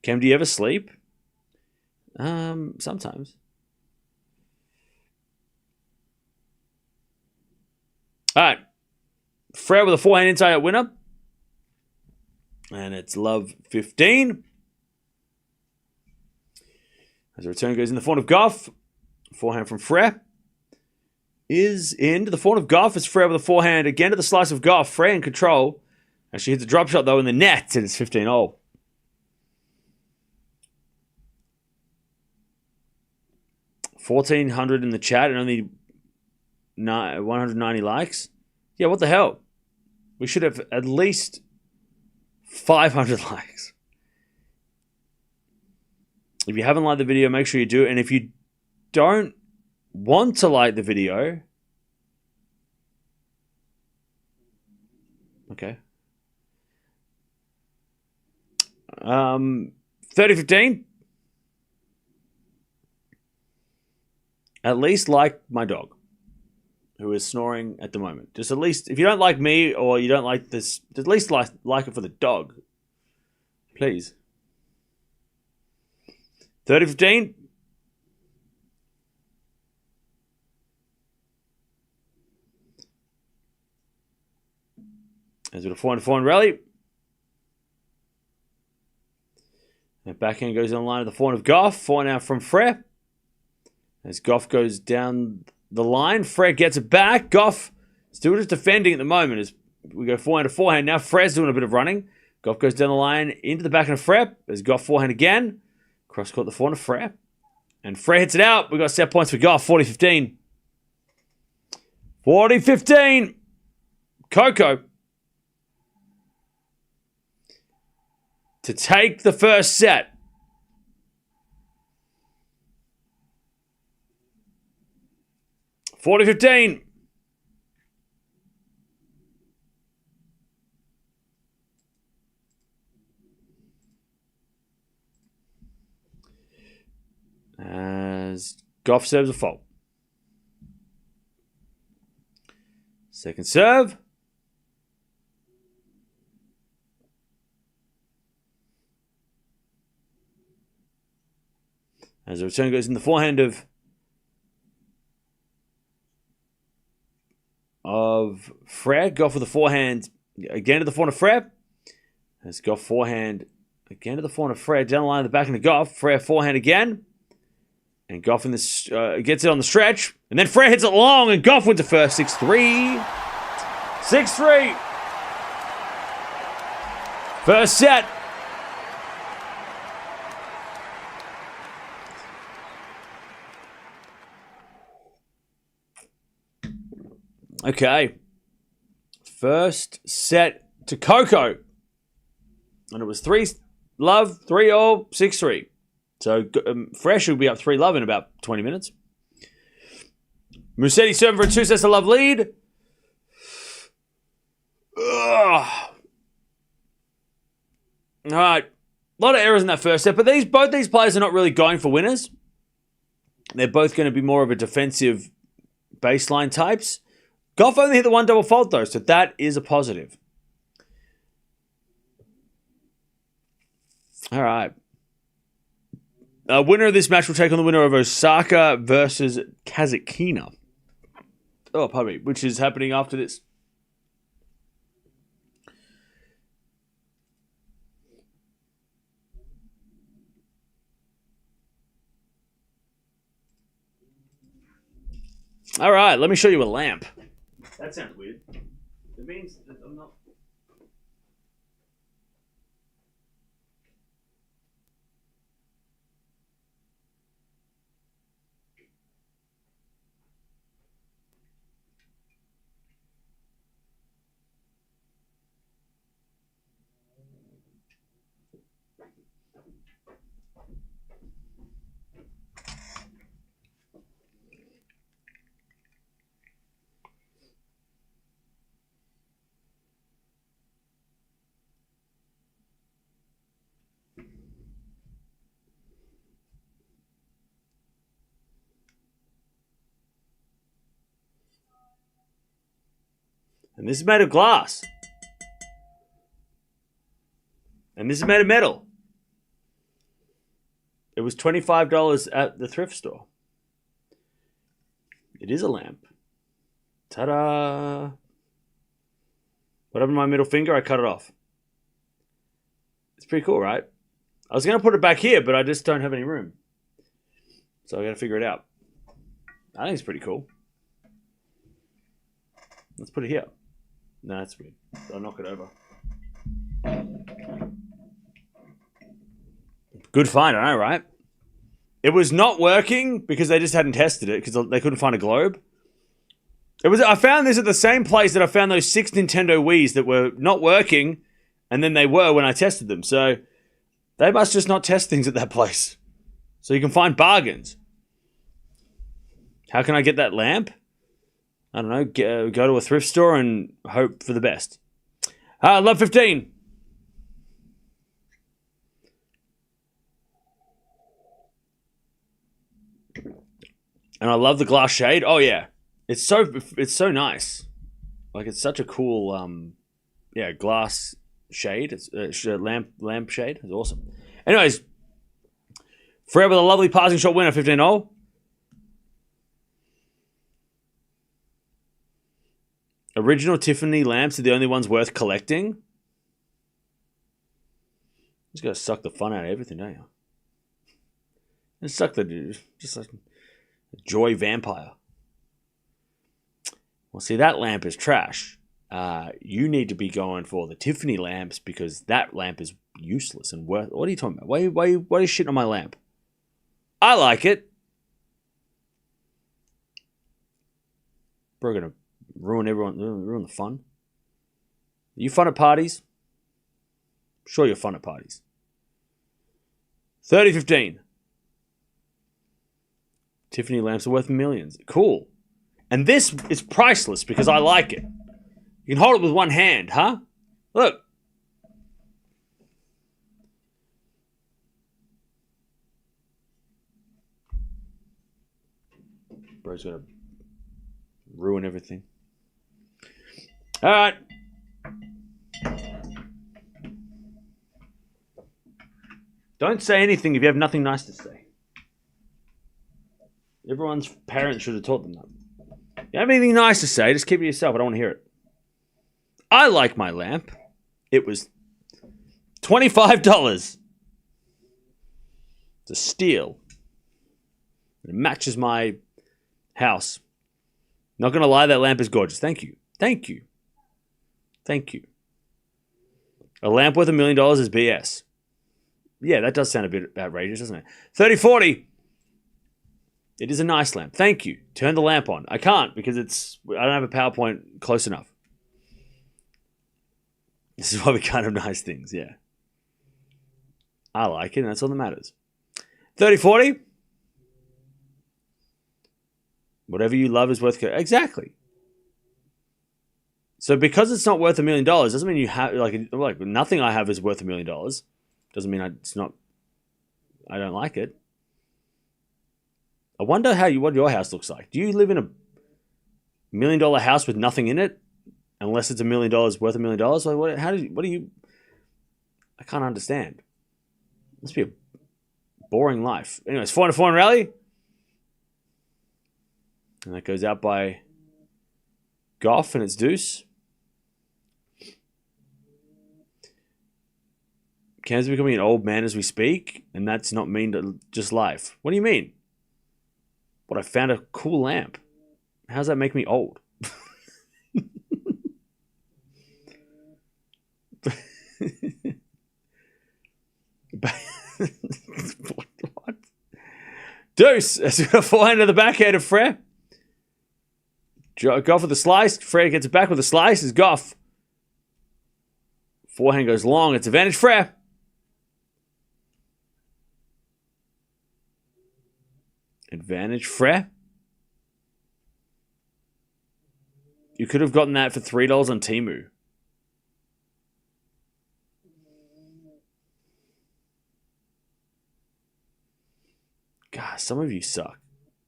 Cam, do you ever sleep? Sometimes. All right. Frech with a forehand inside out winner. And it's love 15. As the return goes in the forehand of Gauff. Forehand from Frech is into the forehand of Gauff. It's Frech with a forehand again to the slice of Gauff. Frech in control. And she hits a drop shot though in the net. And it's 15-all. 1,400 in the chat and only 190 likes. Yeah, what the hell? We should have at least 500 likes. If you haven't liked the video, make sure you do. And if you don't want to like the video, okay. 30-15. At least like my dog, who is snoring at the moment. Just at least, if you don't like me or you don't like this, at least like it for the dog. Please. 30-15. As with a forehand rally. And backhand goes on the line of the forehand of Gauff. Forehand out from Frech. As Gauff goes down the line, Frech gets it back. Gauff still just defending at the moment as we go forehand to forehand. Now Frech's doing a bit of running. Gauff goes down the line into the backhand of Frech. As Gauff forehand again. Cross court the forehand of Frech. And Frech hits it out. We've got set points for Gauff. 40-15. 40-15. Coco to take the first set. 40-15. As Gauff serves a fault. Second serve. As the return goes in the forehand of Frech. Gauff with the forehand again to the forehand of Frech. As Gauff forehand again to the forehand of Frech. Down the line of the back of Gauff. Frech forehand again. And Gauff in this, gets it on the stretch. And then Frech hits it long and Gauff wins the first. 6-3. 6-3. First set. Okay. First set to Coco. And it was 3-love, 3-all, 6-3. So Frech will be up 3-love in about 20 minutes. Musetti serving for a 2-sets-to-love lead. Ugh. All right. A lot of errors in that first set, but both these players are not really going for winners. They're both going to be more of a defensive baseline types. Gauff only hit the one double fault, though, so that is a positive. All right. Winner of this match will take on the winner of Osaka versus Kazakhina. Oh, pardon me. Which is happening after this. All right, let me show you a lamp. That sounds weird. It means that I'm not... And this is made of glass. And this is made of metal. It was $25 at the thrift store. It is a lamp. Ta-da! What happened to my middle finger? I cut it off. It's pretty cool, right? I was going to put it back here, but I just don't have any room. So I got to figure it out. I think it's pretty cool. Let's put it here. No, that's weird. I'll knock it over. Good find, I know, right? It was not working because they just hadn't tested it because they couldn't find a globe. I found this at the same place that I found those 6 Nintendo Wiis that were not working, and then they were when I tested them. So they must just not test things at that place. So you can find bargains. How can I get that lamp? I don't know. Go to a thrift store and hope for the best. Love 15. And I love the glass shade. Oh yeah, it's so nice. Like it's such a cool glass shade. It's a lamp shade. It's awesome. Anyways, Fred with a lovely passing shot winner, 15-0. Original Tiffany lamps are the only ones worth collecting. Just gotta suck the fun out of everything, don't you? Just like a joy vampire. Well, see, that lamp is trash. You need to be going for the Tiffany lamps because that lamp is useless and worth. What are you talking about? Why are you shitting on my lamp? I like it. We're gonna ruin the fun. You fun at parties? Sure, you're fun at parties. 30-15. Tiffany lamps are worth millions. Cool. And this is priceless because I like it. You can hold it with one hand, huh? Look. Bro's gonna ruin everything. All right. Don't say anything if you have nothing nice to say. Everyone's parents should have taught them that. If you have anything nice to say, just keep it to yourself. I don't want to hear it. I like my lamp. It was $25. It's a steal. It matches my house. Not going to lie, that lamp is gorgeous. Thank you. Thank you. Thank you. A lamp worth $1 million is BS. Yeah, that does sound a bit outrageous, doesn't it? 30-40. It is a nice lamp. Thank you. Turn the lamp on. I can't because I don't have a PowerPoint close enough. This is why we can't have nice things, yeah. I like it, and that's all that matters. 30-40. Whatever you love is worth... Exactly. So because it's not worth $1 million doesn't mean you have... Like nothing I have is worth $1 million. Doesn't mean it's not... I don't like it. I wonder what your house looks like. Do you live in a $1 million house with nothing in it? Unless it's $1 million worth $1 million? Like what do you... I can't understand. It must be a boring life. Anyways, 4-4 rally. And that goes out by Gauff and it's deuce. Cam's becoming an old man as we speak, and that's not mean to just life. What do you mean? What, I found a cool lamp. How does that make me old? What? Deuce! Has got a forehand to the backhand of Frech. Gauff with the slice. Frech gets it back with a slice. Is Gauff. Forehand goes long. It's advantage Frech. Advantage Frech. You could have gotten that for $3 on Temu. God, some of you suck.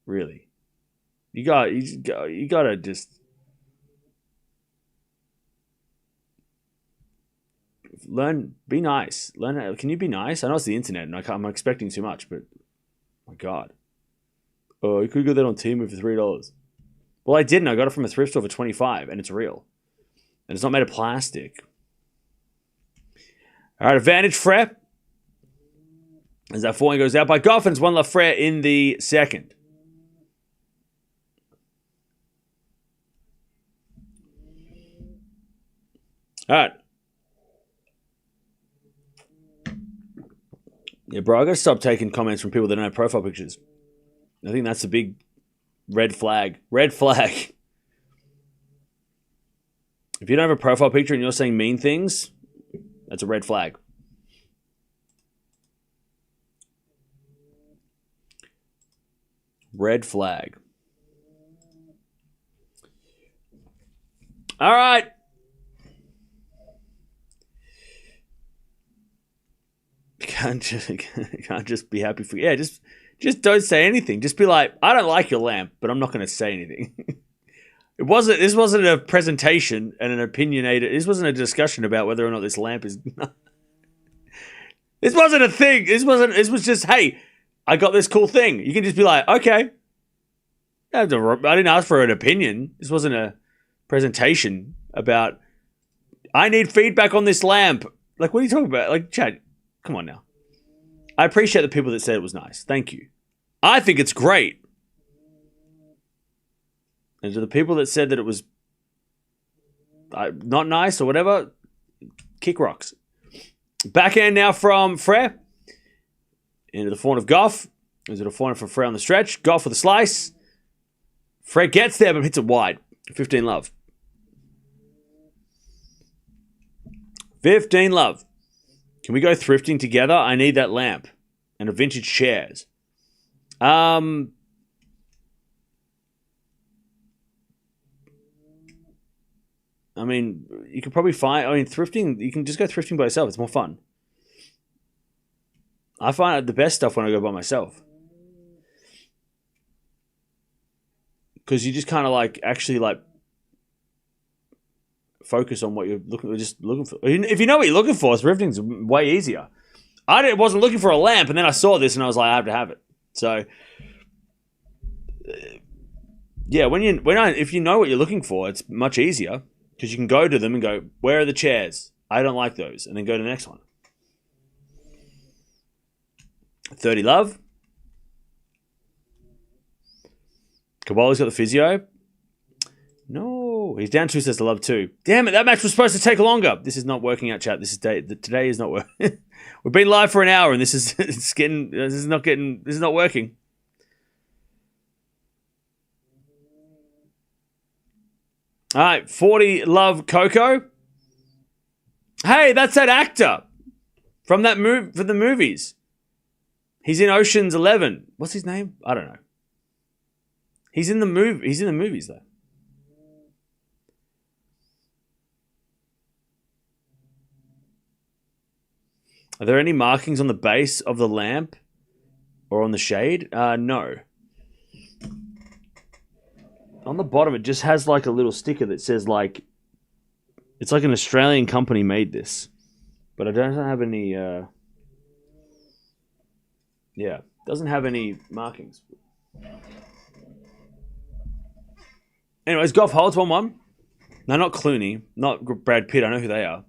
Really. You gotta just... Learn, be nice. Learn. Can you be nice? I know it's the internet, and I'm expecting too much, but my God. Oh, you could get that on Temu for $3. Well, I didn't. I got it from a thrift store for $25, and it's real, and it's not made of plastic. All right, advantage Frech. As that forehand goes out by Gauff, and it's 1-love Frech in the second. All right. Yeah, bro, I got to stop taking comments from people that don't have profile pictures. I think that's a big red flag. Red flag. If you don't have a profile picture and you're saying mean things, that's a red flag. Red flag. All right. Can't just be happy for just don't say anything. Just be like, I don't like your lamp, but I'm not going to say anything. This wasn't a presentation and an opinionated. This wasn't a discussion about whether or not this lamp is. This wasn't a thing. This was just, hey, I got this cool thing. You can just be like, okay. I didn't ask for an opinion. This wasn't a presentation about. I need feedback on this lamp. Like, what are you talking about? Like, Chad, come on now. I appreciate the people that said it was nice. Thank you. I think it's great. And to the people that said that it was not nice or whatever, kick rocks. Backhand now from Frech. Into the forehand of Gauff. Is it a forehand from Frech on the stretch? Gauff with a slice. Frech gets there but hits it wide. 15-love. 15-love. Can we go thrifting together? I need that lamp. And a vintage chairs. I mean, you could probably find... I mean, thrifting... You can just go thrifting by yourself. It's more fun. I find the best stuff when I go by myself. Because you just kind of like... Actually like... Focus on what you're looking for. If you know what you're looking for, thrifting's way easier. I wasn't looking for a lamp, and then I saw this, and I was like, I have to have it. So... Yeah, if you know what you're looking for, it's much easier. Because you can go to them and go, where are the chairs? I don't like those. And then go to the next one. 30-love. Kabali's got the physio. No. He's down 2 sets to love 2. Damn it, that match was supposed to take longer. This is not working out, chat. Today is not working. We've been live for an hour and this is not working. All right, 40-love Coco. Hey, that's that actor from that for the movies. He's in Ocean's 11. What's his name? I don't know. He's in the movies though. Are there any markings on the base of the lamp or on the shade? No. On the bottom, it just has like a little sticker that says like, it's like an Australian company made this, but it doesn't have any. Doesn't have any markings. Anyways, Gauff holds 1-1. No, not Clooney, not Brad Pitt. I know who they are.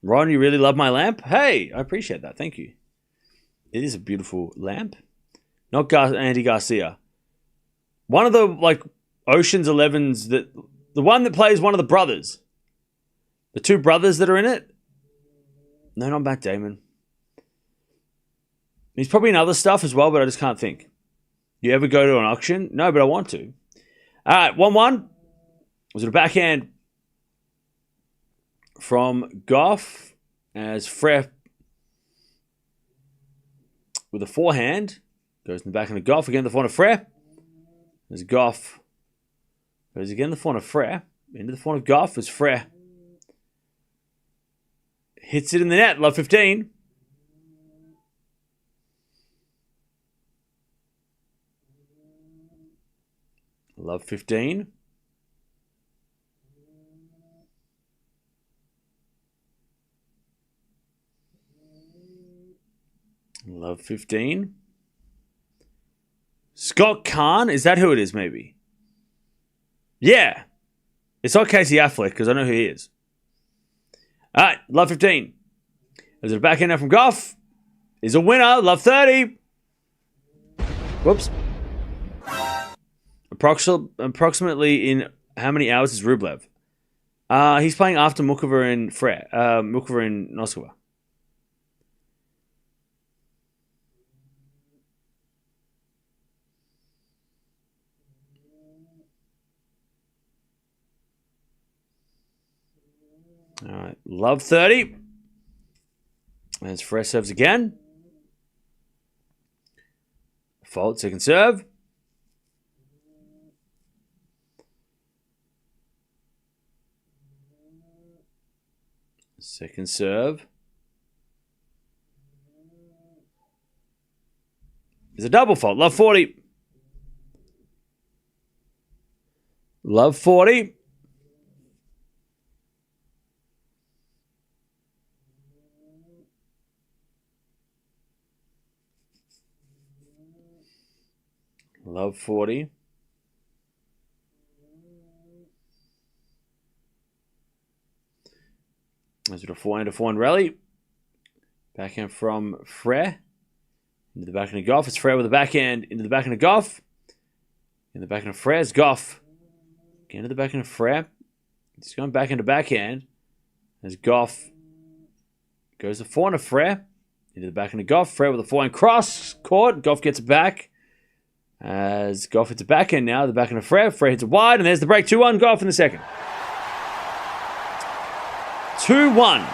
Ron, you really love my lamp? Hey, I appreciate that. Thank you. It is a beautiful lamp. Not Andy Garcia. One of the like Ocean's 11s the one that plays one of the brothers. The 2 brothers that are in it. No, not Matt Damon. He's probably in other stuff as well, but I just can't think. You ever go to an auction? No, but I want to. All right, 1-1. Was it a backhand from Gauff as Frech with a forehand. Goes in the back of the Gauff. Again, the forehand of Frech. There's Gauff. Goes again the forehand of Frech. Into the forehand of Gauff as Frech hits it in the net. Love 15. Love 15. Love 15. Scott Kahn? Is that who it is, maybe? Yeah. It's not Casey Affleck, because I know who he is. All right, love 15. There's a backhander from Gauff. Is a winner. Love 30. Whoops. Approximately in how many hours is Rublev? He's playing after Mukova and Frech. Mukova and Noskova. All right, love 30. As Frech serves again. Fault, second serve. Second serve. It's a double fault. Love 40. Love 40. Love 40. There's a forehand rally. Backhand from Frech. Into the backhand of Gauff. It's Frech with the backhand. Into the backhand of Gauff. In the backhand of Frech. It's Gauff. Again to the backhand of Frech. It's going backhand to backhand. As Gauff goes to forehand of Frech. Into the backhand of Gauff. Frech with a forehand cross court. Gauff gets it back. As Gauff hits a backhand now. The backhand of Frech. Frech hits it wide. And there's the break. 2-1 Gauff in the second. 2-1.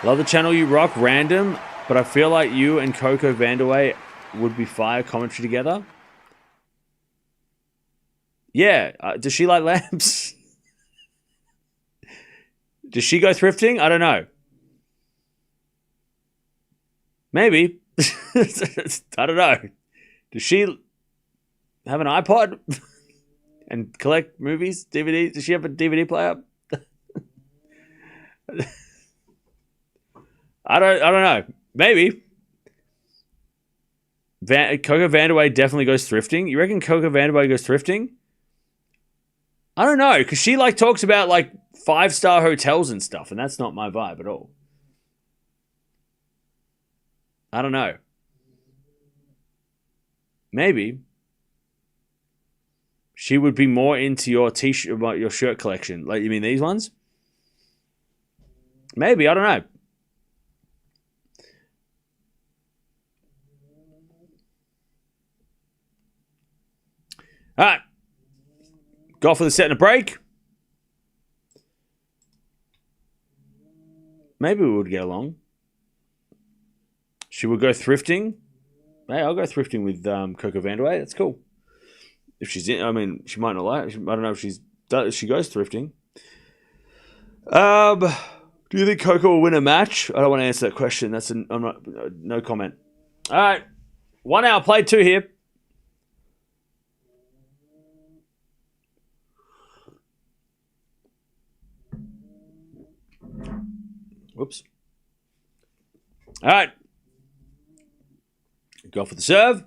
Love the channel you rock. Random. But I feel like you and Coco Vandeweghe would be fire commentary together. Yeah. Does she like lamps? Does she go thrifting? I don't know. Maybe. I don't know. Does she have an iPod and collect movies, DVDs? Does she have a DVD player? I don't know. Maybe. Coco Vandeweghe definitely goes thrifting. You reckon Coco Vandeweghe goes thrifting? I don't know, because she talks about 5-star hotels and stuff, and that's not my vibe at all. I don't know. Maybe she would be more into your t-shirt, your shirt collection. You mean these ones? Maybe, I don't know. All right. Gauff with a set and a break. Maybe we would get along. She would go thrifting. Hey, I'll go thrifting with Coco Vandeweghe. That's cool. If she's in, I mean, she might not like it. I don't know if she goes thrifting. Do you think Coco will win a match? I don't want to answer that question. No comment. All right. 1 hour played 2 here. Whoops. All right. Go for the serve.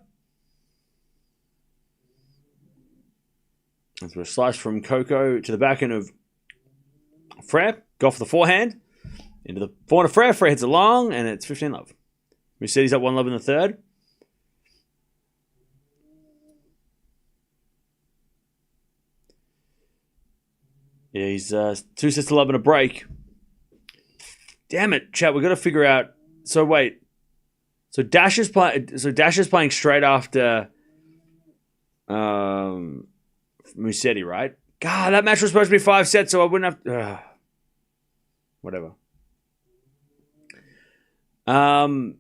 And through a slice from Coco to the backhand of Frech. Go for the forehand. Into the forehand of Frech. Frech hits it long, and it's 15 love. We said he's up 1 love in the third. Yeah, he's 2 sets to love and a break. Damn it, chat. We've got to figure out. So wait. So Dash is playing straight after Musetti, right? God, that match was supposed to be 5 sets, so I wouldn't have. Whatever. All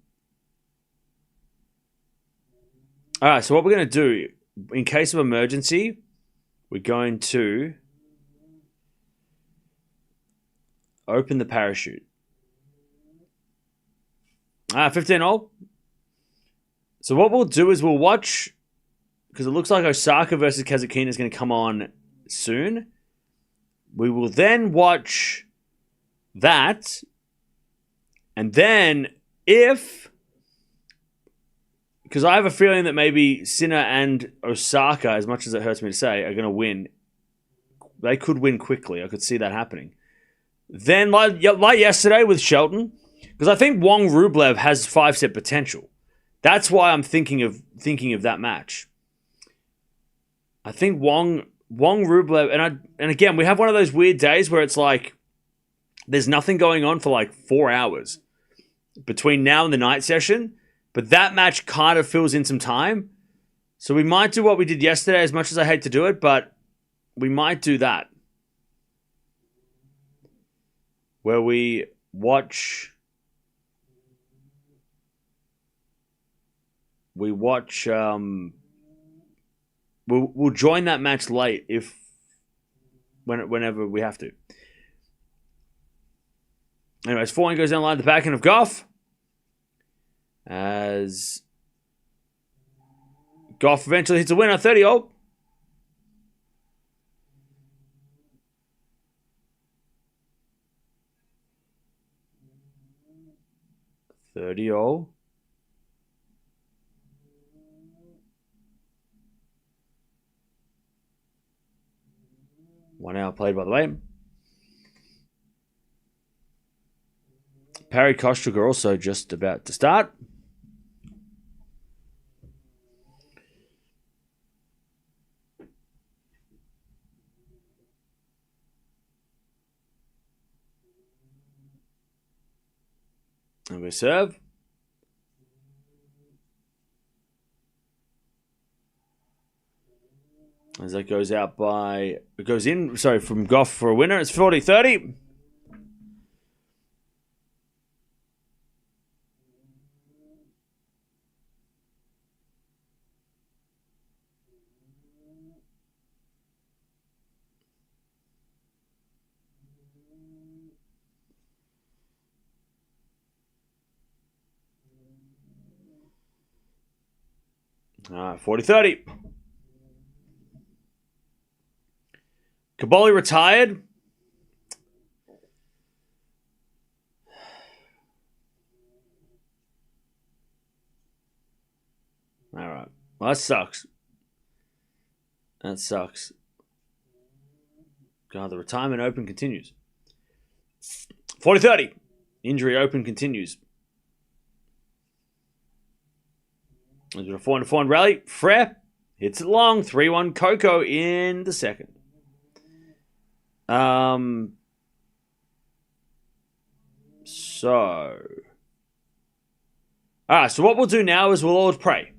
right. So what we're going to do, in case of emergency, we're going to open the parachute. 15 all. So what we'll do is we'll watch, because it looks like Osaka versus Kazatkina is going to come on soon. We will then watch that, And then if... Because I have a feeling that maybe Sinner and Osaka, as much as it hurts me to say, are going to win. They could win quickly. I could see that happening. Then, like yesterday with Shelton, because I think Wong Rublev has 5-set potential. That's why I'm thinking of that match. I think Wong Rublev, and again, we have one of those weird days where it's like there's nothing going on for like 4 hours between now and the night session. But that match kind of fills in some time. So we might do what we did yesterday, as much as I hate to do it, but we might do that. Where we watch... We'll join that match late whenever we have to. Anyways, 4-1 goes down the line at the back end of Gauff. As Gauff eventually hits a winner, 30-all. One hour played, by the way. Parry Kostrug are also just about to start. And we serve. As that goes out by... It goes in, sorry, from Gauff for a winner. It's 40-30. All right, 40-30. Caboli retired. All right. Well, that sucks. That sucks. God, the retirement open continues. 40-30. Injury open continues. There's been a 4-4 rally. Frech hits it long. 3-1 Coco in the second. So what we'll do now is we'll all pray.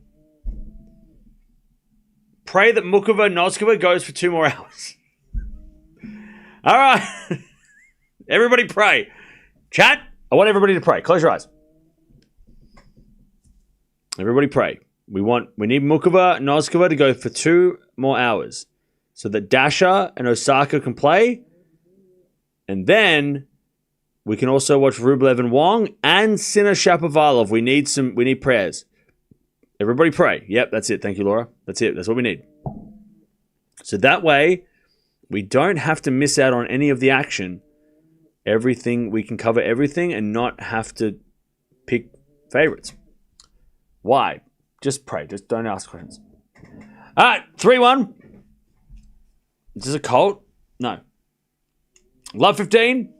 Pray that Mukova Noskova goes for 2 more hours. All right. Everybody pray. Chat, I want everybody to pray. Close your eyes. Everybody pray. We need Mukova Noskova to go for 2 more hours so that Dasha and Osaka can play. And then we can also watch Rublev and Wong and Sinner Shapovalov. We need prayers. Everybody pray. Yep, that's it. Thank you, Laura. That's it. That's what we need. So that way, we don't have to miss out on any of the action. Everything, we can cover everything and not have to pick favorites. Why? Just pray. Just don't ask questions. All right, 3-1. Is this a cult? No. Love 15.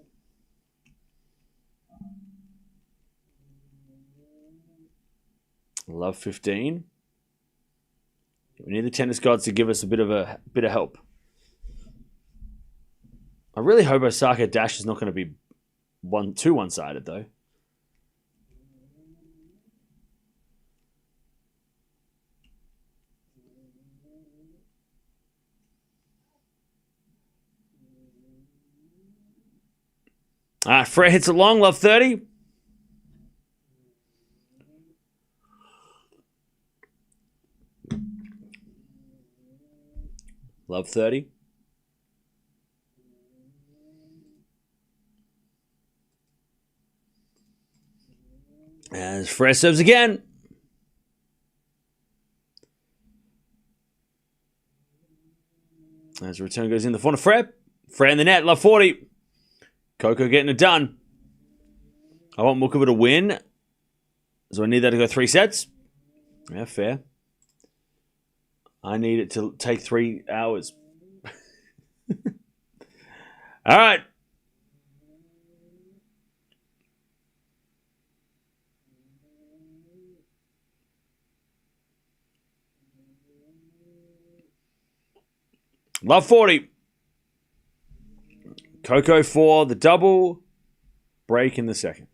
Love 15. We need the tennis gods to give us a bit of help. I really hope Osaka Dash is not going to be too one-sided though. Frech hits it long, love 30. Love 30. As Frech serves again. As the return goes in the front of Frech. Frech in the net, love 40. Coco getting it done. I want Mukova to win. So I need that to go 3 sets. Yeah, fair. I need it to take 3 hours. All right. Love 40. Coco for the double. Break in the second.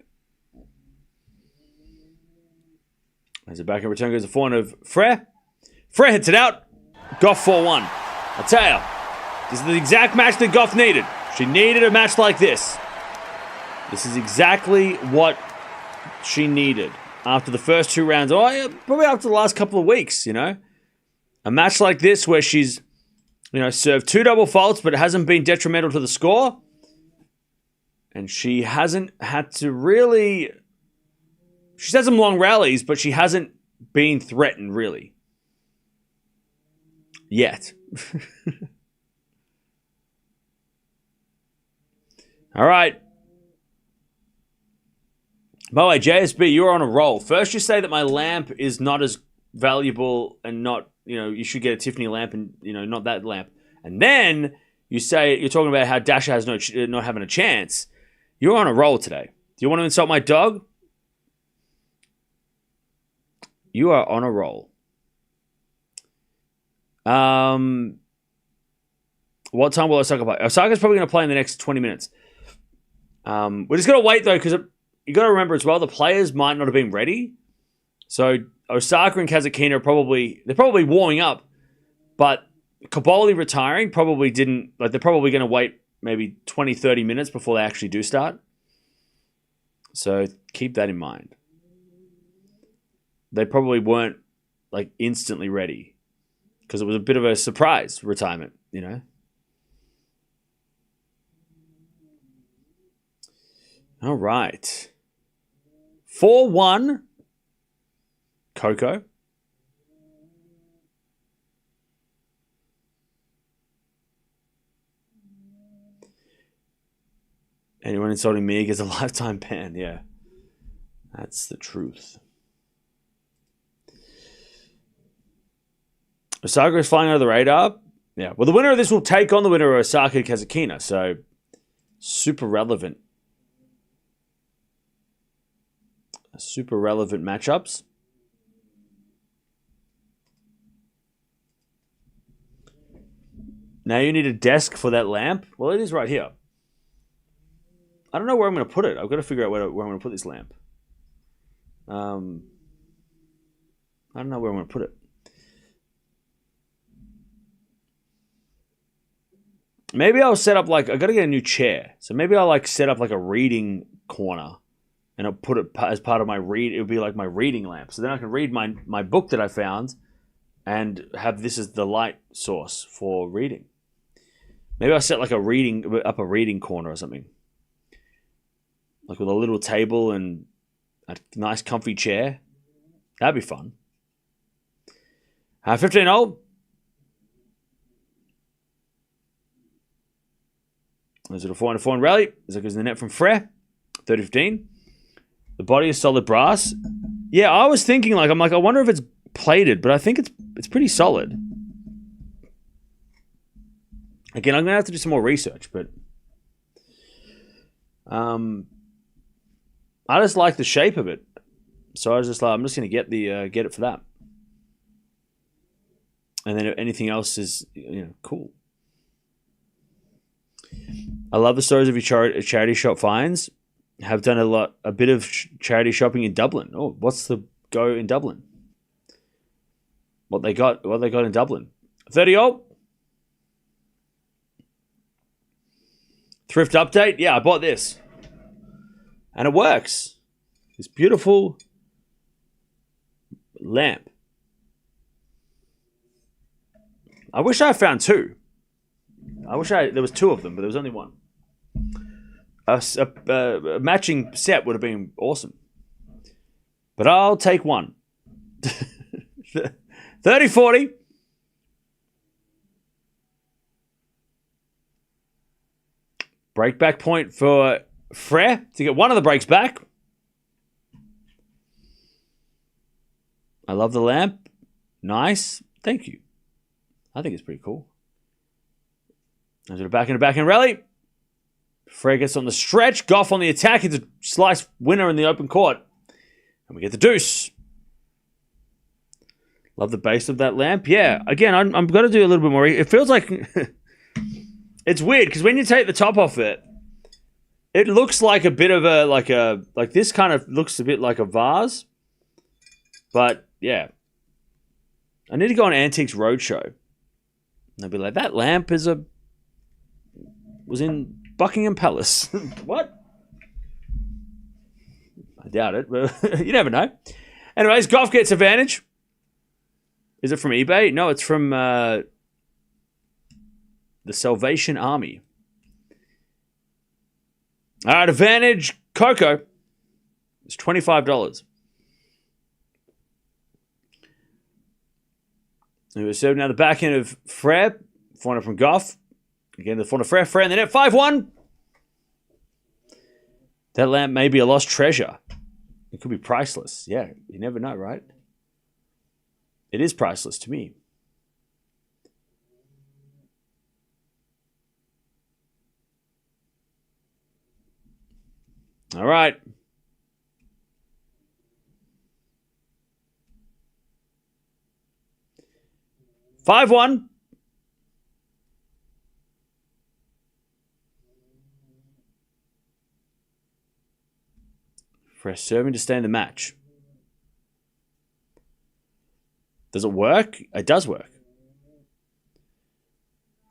As a back and return goes the forehand of Frech. Frech hits it out. Gauff 4-1. I tell you, this is the exact match that Gauff needed. She needed a match like this. This is exactly what she needed after the first 2 rounds. Oh, yeah, probably after the last couple of weeks, you know. A match like this where she's, you know, served 2 double faults, but it hasn't been detrimental to the score. And she hasn't had to really... She's had some long rallies, but she hasn't been threatened, really. Yet. All right. By the way, JSB, you're on a roll. First, you say that my lamp is not as valuable and not, you know, you should get a Tiffany lamp and, you know, not that lamp. And then you say, you're talking about how Dasha has not having a chance. You're on a roll today. Do you want to insult my dog? You are on a roll. What time will Osaka play? Osaka's probably going to play in the next 20 minutes. We're just going to wait, though, because you got to remember as well, the players might not have been ready. So Osaka and Kazatkina are probably warming up, but Kaboli retiring probably didn't, like, they're probably going to wait maybe 20, 30 minutes before they actually do start. So keep that in mind. They probably weren't, like, instantly ready because it was a bit of a surprise retirement, you know? All right. 4-1. Coco. Anyone insulting me gets a lifetime ban. Yeah. That's the truth. Osaka is flying under the radar. Yeah. Well, the winner of this will take on the winner of Osaka and Kazatkina. So, super relevant. Super relevant matchups. Now you need a desk for that lamp. Well, it is right here. I don't know where I'm going to put it. I've got to figure out where I'm going to put this lamp. I don't know where I'm going to put it. Maybe I'll set up like, I got to get a new chair. So maybe I'll like set up like a reading corner and I'll put it as part of my read. It'll be like my reading lamp. So then I can read my book that I found and have this as the light source for reading. Maybe I'll set like a reading corner or something. Like with a little table and a nice comfy chair. That'd be fun. 15-0. Is it a 4-4 rally? As it goes in the net from Frech. 30-15. The body is solid brass. Yeah, I was thinking I wonder if it's plated, but I think it's pretty solid. Again, I'm gonna have to do some more research, but I just like the shape of it. So I was just like, I'm just gonna get it for that. And then if anything else is, cool. I love the stories of your charity shop finds. Have done a bit of charity shopping in Dublin. Oh, what's the go in Dublin? What they got in Dublin? 30-0. Thrift update. Yeah, I bought this. And it works. This beautiful lamp. I wish I found two. There was two of them, but there was only one. A matching set would have been awesome. But I'll take one. 30-40. Break back point for Frech to get one of the breaks back. I love the lamp. Nice. Thank you. I think it's pretty cool. There's a backhand rally. Frech gets on the stretch. Gauff on the attack. It's a slice winner in the open court. And we get the deuce. Love the base of that lamp. Yeah, again, I'm going to do a little bit more. It feels like... it's weird, because when you take the top off it, it looks like a bit of a... Like this kind of looks a bit like a vase. But, yeah. I need to go on Antiques Roadshow. And they'll be like, that lamp was in Buckingham Palace. What? I doubt it, but you never know. Anyways, Gauff gets advantage. Is it from eBay? No, it's from the Salvation Army. All right, advantage, Coco. It's $25. And we're serving now the back end of Frech. Forehand from Gauff. Again, the forehand of Frech. Frech in the net. 5-1. That lamp may be a lost treasure. It could be priceless. Yeah, you never know, right? It is priceless to me. All right. $5-1. Frech serving to stay in the match. Does it work? It does work.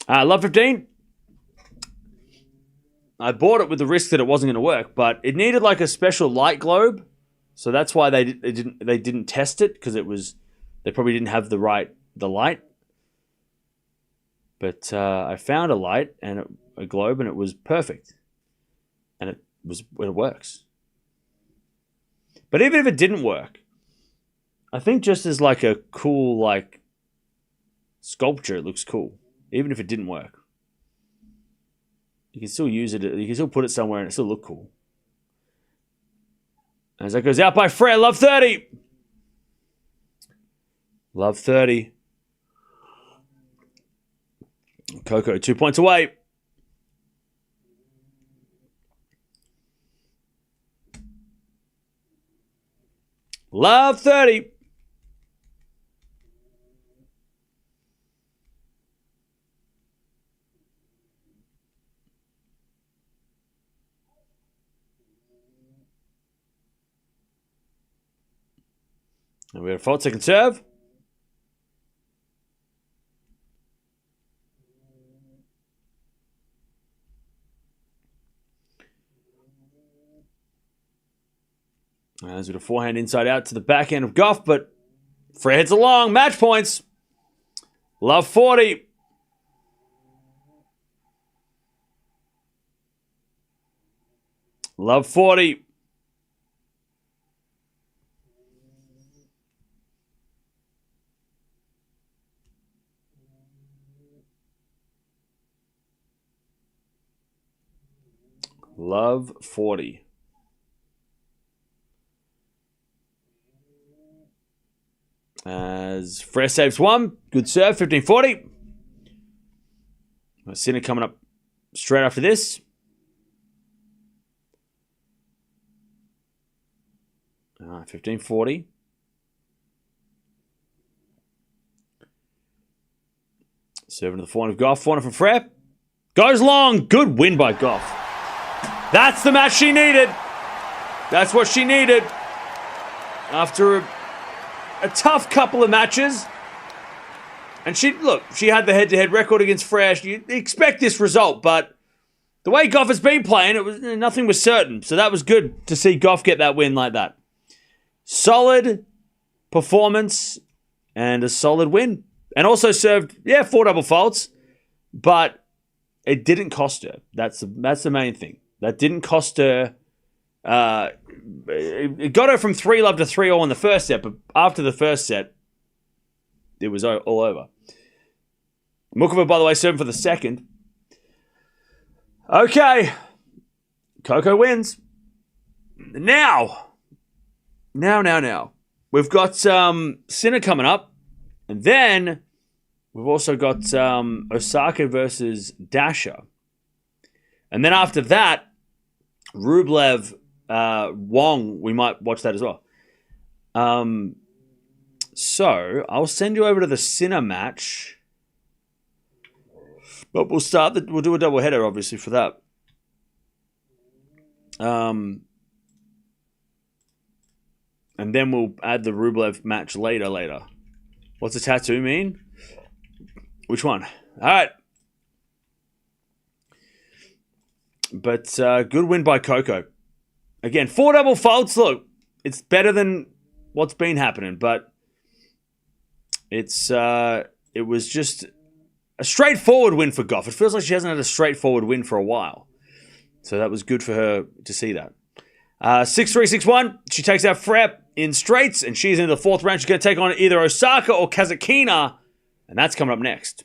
Love 15. I bought it with the risk that it wasn't going to work, but it needed like a special light globe, so that's why they didn't test it, because they probably didn't have the light. But I found a light and a globe, and it was perfect, and it works. But even if it didn't work, I think just as like a cool like sculpture, it looks cool. Even if it didn't work, you can still use it. You can still put it somewhere, and it still look cool. As that goes out by Frech, love 30. Love 30. Coco 2 points away. Love 30. And we have a fault second serve. As with a forehand inside out to the back end of Gauff, but Frech heads along. Match points. Love 40. Love 40. Love 40. As Frech saves one. Good serve, 15-40. Sinner coming up straight after this. 15-40. Serving to the forehand of Gauff. Forehand from Frech. Goes long. Good win by Gauff. That's the match she needed. That's what she needed. After a tough couple of matches. And she had the head-to-head record against Frech. You expect this result, but the way Gauff has been playing, nothing was certain. So that was good to see Gauff get that win like that. Solid performance and a solid win. And also served, 4 double faults, but it didn't cost her. That's the main thing. That didn't cost her. It got her from 3-love to 3-all in the first set, but after the first set, it was all over. Mukova, by the way, serving for the second. Okay. Coco wins. Now. we've got Sinner coming up. And then we've also got Osaka versus Dasha. And then after that, Rublev, Wong, we might watch that as well. So I'll send you over to the Sinner match. But we'll do a double header, obviously, for that. And then we'll add the Rublev match later. What's the tattoo mean? Which one? All right. But good win by Coco. Again, 4 double faults. Look, it's better than what's been happening, but it was just a straightforward win for Gauff. It feels like she hasn't had a straightforward win for a while. So that was good for her to see that. 6-3, 6-1. She takes out Frech in straights, and she's in the 4th round. She's going to take on either Osaka or Kazatkina, and that's coming up next.